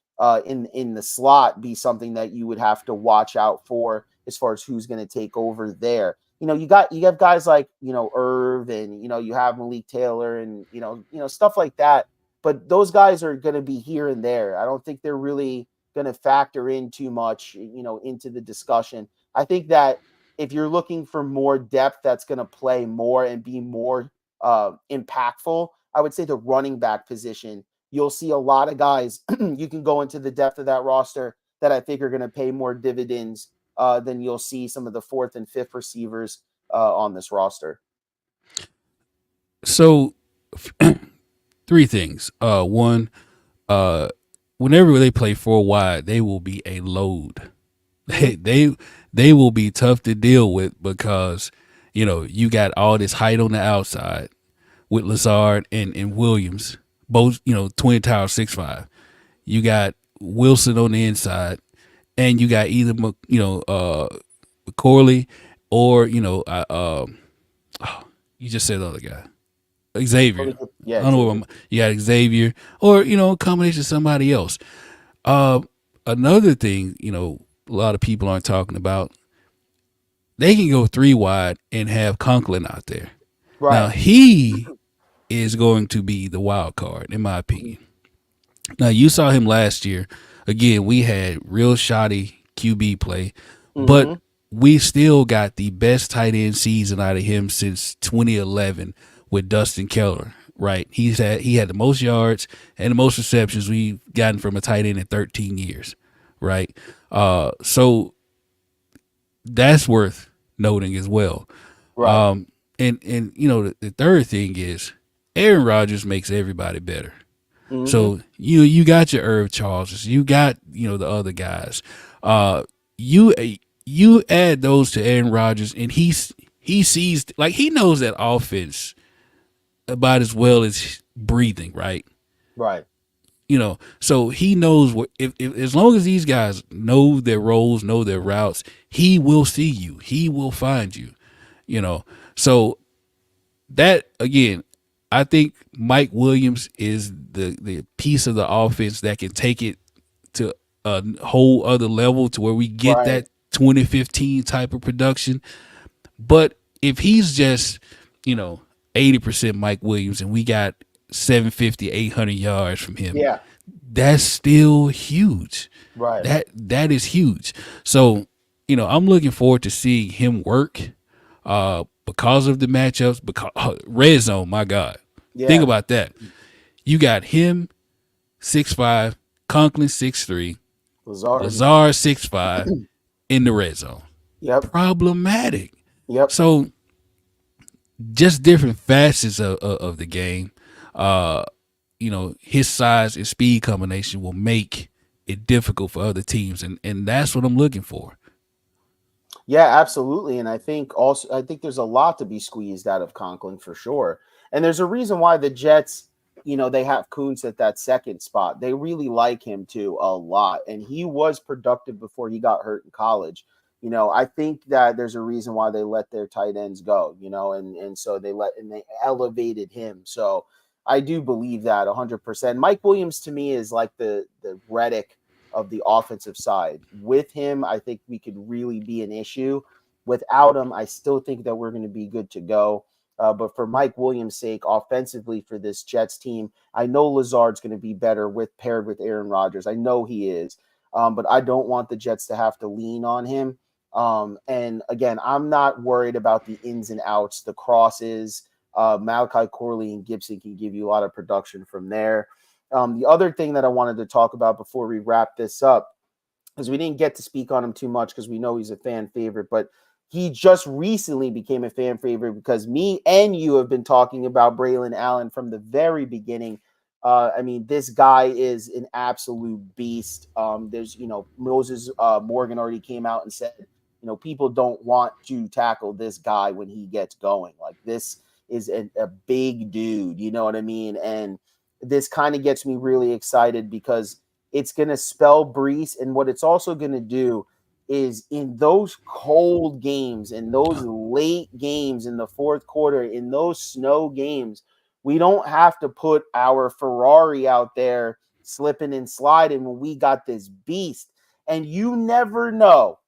in the slot be something that you would have to watch out for as far as who's going to take over there. You know, you have guys like, you know, Irv, and, you know, you have Malik Taylor and, you know, stuff like that. But those guys are going to be here and there. I don't think they're really going to factor in too much, you know, into the discussion. I think that if you're looking for more depth that's going to play more and be more impactful, I would say the running back position. You'll see a lot of guys. You can go into the depth of that roster that I think are going to pay more dividends than you'll see some of the 4th and 5th receivers on this roster. So 3 things. One, whenever they play 4 wide, they will be a load. They will be tough to deal with because, you know, you got all this height on the outside with Lazard and Williams, both, you know, twin towers, 6'5". You got Wilson on the inside, and you got either, you know, Corley, or you just said the other guy, Xavier. I Yeah, don't know Xavier. what you got, Xavier, or a combination of somebody else. Uh, Another thing, a lot of people aren't talking about. They can go three wide and have Conklin out there. Now Right. he is going to be the wild card, in my opinion. Now you saw him last year. Again, we had real shoddy QB play, but Mm-hmm. we still got the best tight end season out of him since 2011 with Dustin Keller. Right, he had the most yards and the most receptions we've gotten from a tight end in 13 years. Right, so that's worth noting as well. Right. And the third thing is Aaron Rodgers makes everybody better. Mm-hmm. So you got your Irv Charleses, you got the other guys. You you add those to Aaron Rodgers, and he sees, like, he knows that offense about as well as breathing, right? Right. So he knows what, if as long as these guys know their roles, know their routes, he will see you, he will find you. So that, again, I think Mike Williams is the piece of the offense that can take it to a whole other level, to where we get Right. that 2015 type of production. But if he's just, 80% Mike Williams, and we got 750, 800 yards from him, Yeah. that's still huge. Right. That is huge. So, I'm looking forward to seeing him work, because of the matchups. Because red zone, my God, think Yeah. about that. You got him 6'5", Conklin 6'3", Lazard. Lazard 6'5", in the red zone. Yep. Problematic. Yep. So just different facets of the game. His size and speed combination will make it difficult for other teams, and that's what I'm looking for. Yeah, absolutely. And I think there's a lot to be squeezed out of Conklin for sure. And there's a reason why the Jets, they have Kuntz at that second spot. They really like him too a lot. And he was productive before he got hurt in college. I think that there's a reason why they let their tight ends go, and so they elevated him. So I do believe that 100%. Mike Williams to me is like the Reddick of the offensive side. With him, I think we could really be an issue. Without him, I still think that we're going to be good to go. But for Mike Williams' sake, offensively for this Jets team, I know Lazard's going to be better paired with Aaron Rodgers. I know he is, but I don't want the Jets to have to lean on him. And again, I'm not worried about the ins and outs, the crosses. Malachi Corley and Gibson can give you a lot of production from there. The other thing that I wanted to talk about before we wrap this up, because we didn't get to speak on him too much because we know he's a fan favorite, but he just recently became a fan favorite because me and you have been talking about Braylon Allen from the very beginning. I mean, this guy is an absolute beast. Moses Morgan already came out and said, people don't want to tackle this guy when he gets going. Like, this is a big dude, you know what I mean? And this kind of gets me really excited because it's going to spell Brees. And what it's also going to do is, in those cold games, in those late games in the fourth quarter, in those snow games, we don't have to put our Ferrari out there slipping and sliding when we got this beast. And you never know.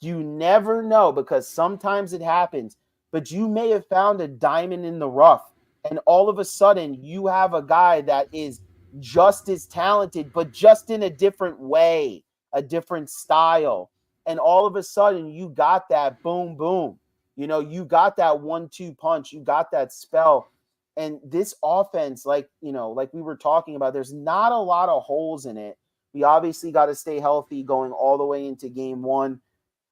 You never know, because sometimes it happens, but you may have found a diamond in the rough. And all of a sudden, you have a guy that is just as talented, but just in a different way, a different style. And all of a sudden, you got that boom, boom. You got that 1-2 punch. You got that spell. And this offense, like we were talking about, there's not a lot of holes in it. We obviously got to stay healthy going all the way into game one,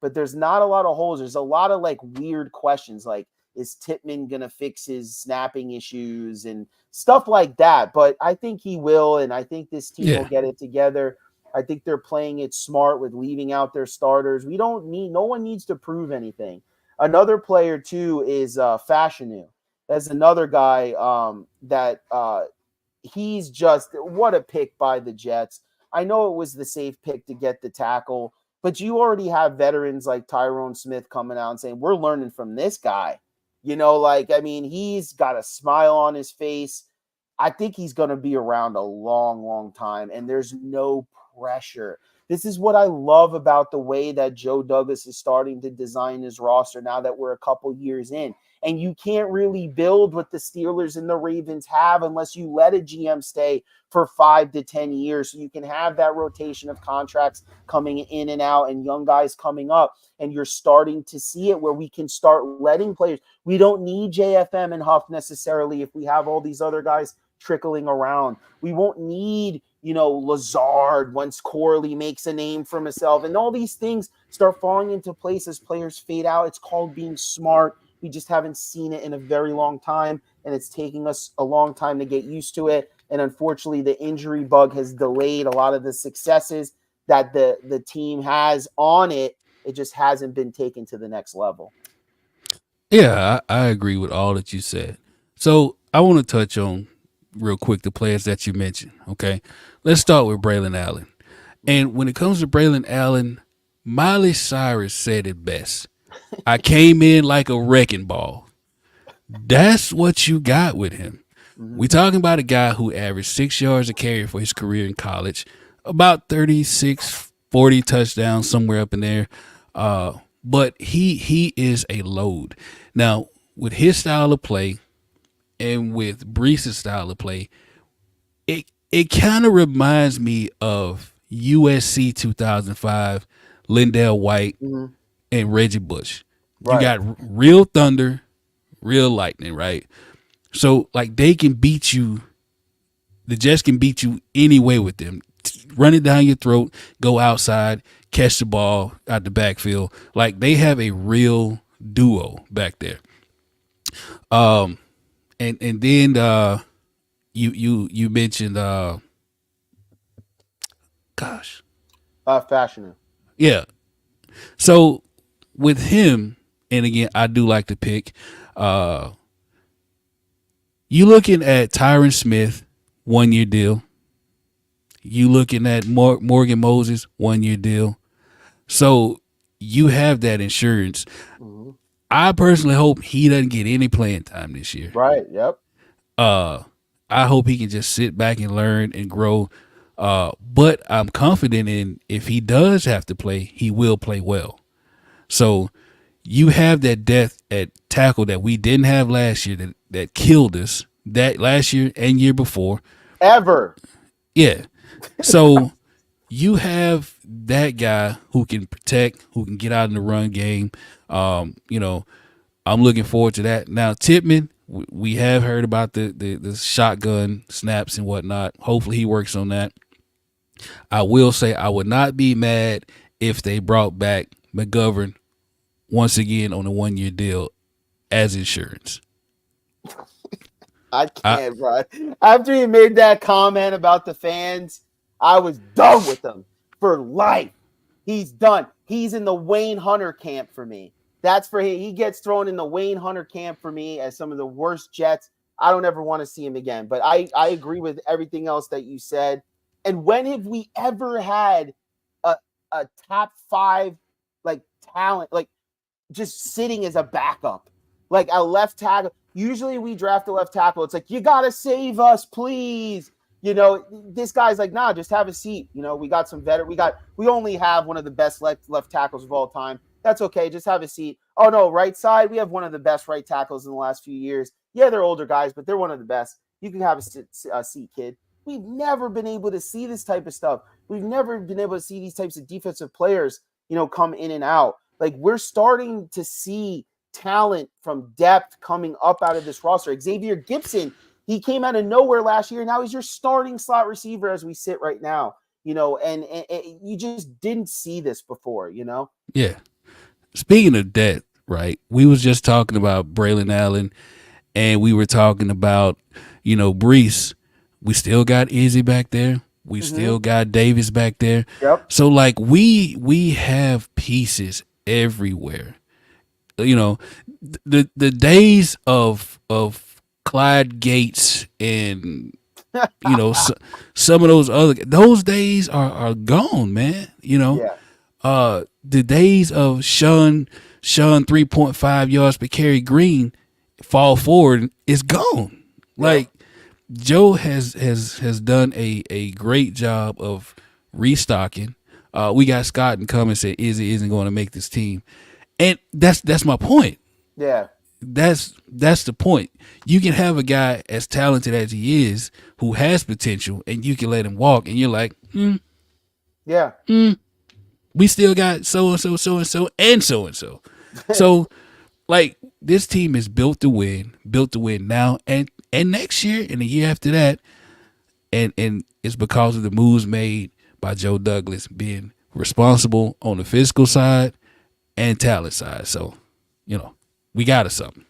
but there's not a lot of holes. There's a lot of like weird questions, like, is Tippmann going to fix his snapping issues and stuff like that? But I think he will, and I think this team will Yeah, get it together. I think they're playing it smart with leaving out their starters. No one needs to prove anything. Another player, too, is Fashanu. That's another guy that he's just, what a pick by the Jets. I know it was the safe pick to get the tackle. But you already have veterans like Tyrone Smith coming out and saying, we're learning from this guy. Like, I mean, he's got a smile on his face. I think he's going to be around a long, long time, and there's no pressure. This is what I love about the way that Joe Douglas is starting to design his roster now that we're a couple years in. And you can't really build what the Steelers and the Ravens have unless you let a GM stay for 5 to 10 years. So you can have that rotation of contracts coming in and out and young guys coming up. And you're starting to see it where we can start letting players. We don't need JFM and Huff necessarily if we have all these other guys trickling around. We won't need, Lazard once Corley makes a name for himself. And all these things start falling into place as players fade out. It's called being smart. We just haven't seen it in a very long time, and it's taking us a long time to get used to it. And unfortunately, the injury bug has delayed a lot of the successes that the team has on it. It just hasn't been taken to the next level. Yeah, I agree with all that you said. So I want to touch on real quick the players that you mentioned. Okay, let's start with Braylon Allen. And when it comes to Braylon Allen, Miley Cyrus said it best. I came in like a wrecking ball. That's what you got with him. Mm-hmm. We're talking about a guy who averaged 6 yards a carry for his career in college, about 36, 40 touchdowns, somewhere up in there. But he is a load. Now, with his style of play and with Brees's style of play, it kind of reminds me of USC 2005, Lindell White, Mm-hmm. and Reggie Bush. Right. You got real thunder, real lightning, right? So, like, they can beat you. The Jets can beat you any way with them. Run it down your throat, go outside, catch the ball out the backfield. Like, they have a real duo back there. And then you mentioned Fashioner. Yeah. So with him, and again, I do like to pick. You looking at Tyron Smith, 1 year deal. You looking at Morgan Moses, 1 year deal. So you have that insurance. Mm-hmm. I personally hope he doesn't get any playing time this year. Right. Yep. I hope he can just sit back and learn and grow. But I'm confident in if he does have to play, he will play well. So you have that depth at tackle that we didn't have last year that killed us that last year and year before. Ever. Yeah. So you have that guy who can protect, who can get out in the run game. I'm looking forward to that. Now, Tippmann, we have heard about the shotgun snaps and whatnot. Hopefully he works on that. I will say I would not be mad if they brought back McGovern once again on a 1 year deal as insurance. I can't, bro. After he made that comment about the fans, I was done with him for life. He's done. He's in the Wayne Hunter camp for me. That's for him. He gets thrown in the Wayne Hunter camp for me as some of the worst Jets. I don't ever want to see him again. But I agree with everything else that you said. And when have we ever had a top 5 like talent, like just sitting as a backup, like a left tackle? Usually we draft a left tackle. It's like, you got to save us, please. This guy's like, nah, just have a seat. We got some veteran. We only have one of the best left tackles of all time. That's okay. Just have a seat. Oh no, right side. We have one of the best right tackles in the last few years. Yeah, they're older guys, but they're one of the best. You can have a seat, kid. We've never been able to see this type of stuff. We've never been able to see these types of defensive players, come in and out. Like, we're starting to see talent from depth coming up out of this roster. Xavier Gibson, he came out of nowhere last year. Now he's your starting slot receiver as we sit right now, and you just didn't see this before, Yeah. Speaking of depth, right? We was just talking about Braylon Allen, and we were talking about, Brees. We still got Izzy back there. We still got Davis back there. Yep. So like we have pieces everywhere. The days of Clyde Gates and some of those days are gone, man. Yeah. The days of Sean 3.5 yards per carry Green fall forward is gone. Yeah. Like Joe has done a great job of restocking. We got Scott and come and said Izzy isn't going to make this team, and that's my point. Yeah. That's the point. You can have a guy as talented as he is who has potential, and you can let him walk, and you're like, Yeah. we still got so and so, so and so, and so and so. So, like, this team is built to win now and next year and the year after that, and it's because of the moves made by Joe Douglas being responsible on the physical side and talent side. So, we got us something.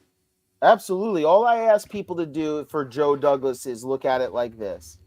Absolutely. All I ask people to do for Joe Douglas is look at it like this.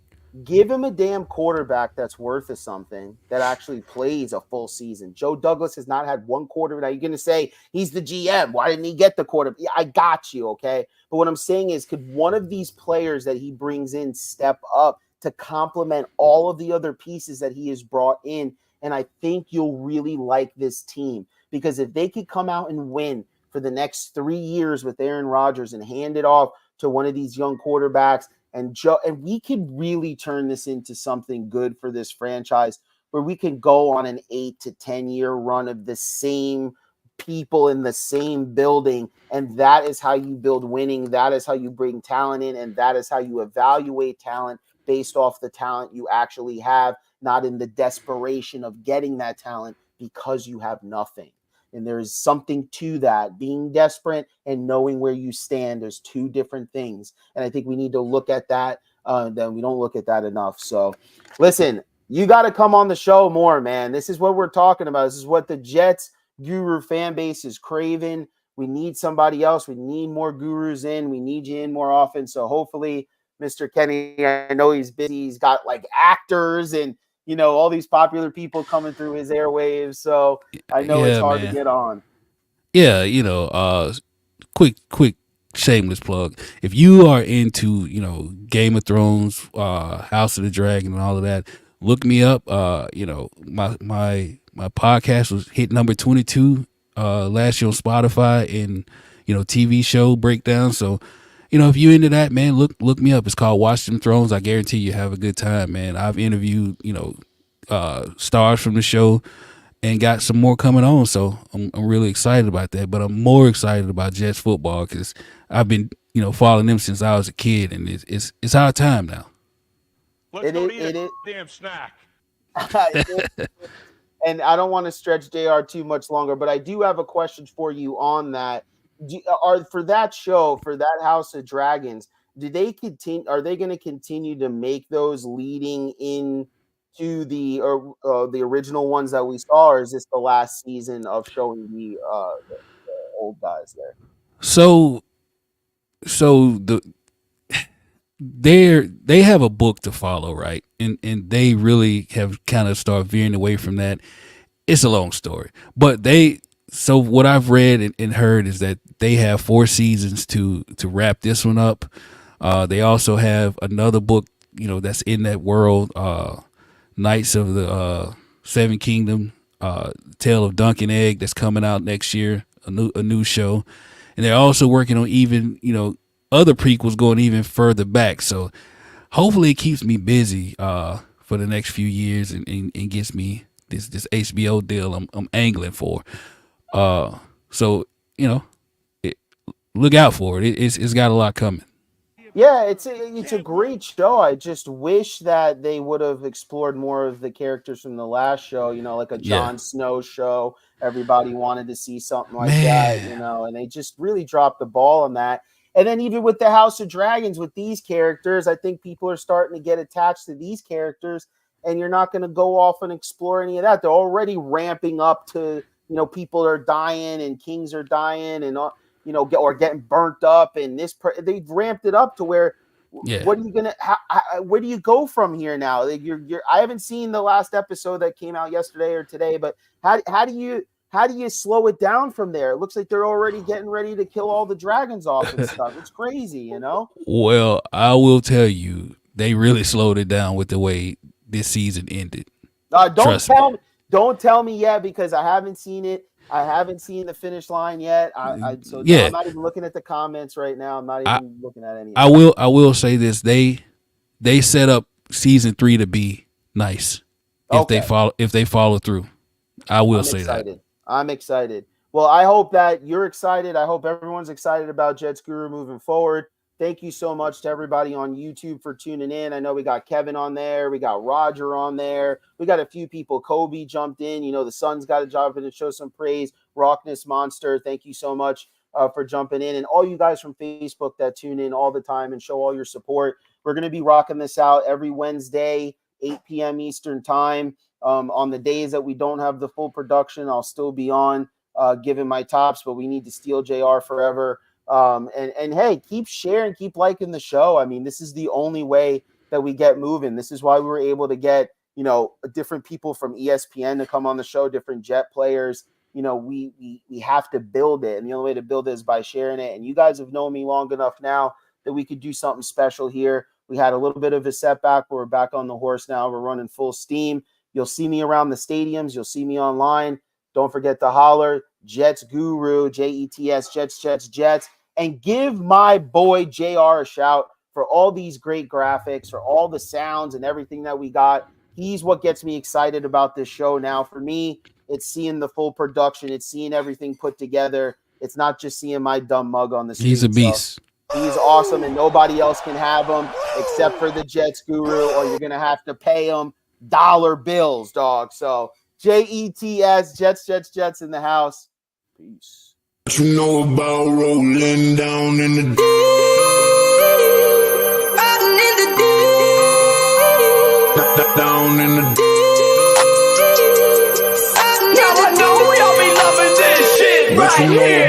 Give him a damn quarterback that's worth of something that actually plays a full season. Joe Douglas has not had one quarter. Now you're going to say he's the GM. Why didn't he get the quarterback? Yeah, I got you, okay? But what I'm saying is, could one of these players that he brings in step up to complement all of the other pieces that he has brought in? And I think you'll really like this team, because if they could come out and win for the next 3 years with Aaron Rodgers and hand it off to one of these young quarterbacks, and Joe, and we could really turn this into something good for this franchise, where we can go on an 8 to 10 year run of the same people in the same building. And that is how you build winning. That is how you bring talent in. And that is how you evaluate talent based off the talent you actually have, not in the desperation of getting that talent because you have nothing. And there is something to that. Being desperate and knowing where you stand, there's two different things. And I think we need to look at that. Then we don't look at that enough. So listen, you got to come on the show more, man. This is what we're talking about. This is what the Jets Guru fan base is craving. We need somebody else. We need more gurus in. We need you in more often. So hopefully, Mr. Kenny, I know he's busy. He's got like actors and all these popular people coming through his airwaves. So I know it's Yeah, hard to man. get on. Yeah, quick shameless plug. If you are into, Game of Thrones, House of the Dragon and all of that, look me up. My podcast was hit number 22 last year on Spotify and TV show breakdown. So, if you into that, man, look me up. It's called Watch Them Thrones. I guarantee you have a good time, man. I've interviewed, stars from the show and got some more coming on. So I'm really excited about that. But I'm more excited about Jets football because I've been following them since I was a kid, and it's our time now. Let's go eat a damn snack. And I don't want to stretch JR too much longer, but I do have a question for you on that. For that show, for that House of Dragons, do they continue? Are they going to continue to make those leading in to the original ones that we saw, or is this the last season of showing the old guys there? So they have a book to follow, right? And they really have kind of started veering away from that. It's a long story, but so what I've read and heard is that they have 4 seasons to wrap this one up. They also have another book, that's in that world, Knights of the Seven Kingdom, Tale of Dunk and Egg, that's coming out next year, a new show. And they're also working on even, other prequels going even further back. So hopefully it keeps me busy for the next few years and gets me this HBO deal I'm angling for. So look out for it. It's got a lot coming. Yeah, it's a great show. I just wish that they would have explored more of the characters from the last show, like a Yeah, Jon Snow show. Everybody wanted to see something like that, man. and they just really dropped the ball on that. And then even with the House of Dragons, with these characters, I think people are starting to get attached to these characters, and you're not going to go off and explore any of that. They're already ramping up to, people are dying and kings are dying and or getting burnt up, and they've ramped it up to where Yeah. what are you gonna where do you go from here now? I haven't seen the last episode that came out yesterday or today, but how do you slow it down from there? It looks like they're already getting ready to kill all the dragons off and stuff. It's crazy. Well, I will tell you, they really slowed it down with the way this season ended. Don't Trust me. Don't tell me yet because I haven't seen it. I haven't seen the finish line yet. So no, Yeah. I'm not even looking at the comments right now. I'm not I even looking at any. I will say this. They set up season 3 to be nice if Okay. they follow through. I will I'm say excited. that. I'm excited. Well, I hope that you're excited. I hope everyone's excited about Jets Guru moving forward. Thank you so much to everybody on YouTube for tuning in. I know we got Kevin on there. We got Roger on there. We got a few people. Kobe jumped in. You know, the Sun's got to jump in and show some praise. Rockness Monster, thank you so much for jumping in. And all you guys from Facebook that tune in all the time and show all your support. We're going to be rocking this out every Wednesday, 8 p.m. Eastern time. On the days that we don't have the full production, I'll still be on giving my tops, but we need to steal JR forever. And hey, keep sharing, keep liking the show. I mean, this is the only way that we get moving. This is why we were able to get, you know, different people from ESPN to come on the show, different Jet players. You know, we have to build it. And the only way to build it is by sharing it. And you guys have known me long enough now that we could do something special here. We had a little bit of a setback, but we're back on the horse now. We're running full steam. You'll see me around the stadiums. You'll see me online. Don't forget to holler, Jets Guru, Jets, Jets. And give my boy JR a shout for all these great graphics, for all the sounds and everything that we got. He's what gets me excited about this show now. For me, it's seeing the full production. It's seeing everything put together. It's not just seeing my dumb mug on the screen. He's a beast. So he's awesome, and nobody else can have him except for the Jets Guru, or you're going to have to pay him dollar bills, dog. So Jets, Jets in the house. Peace. What you know about rolling down in the deep? Riding in the deep. Down in the deep. Now I know y'all be loving this shit right here.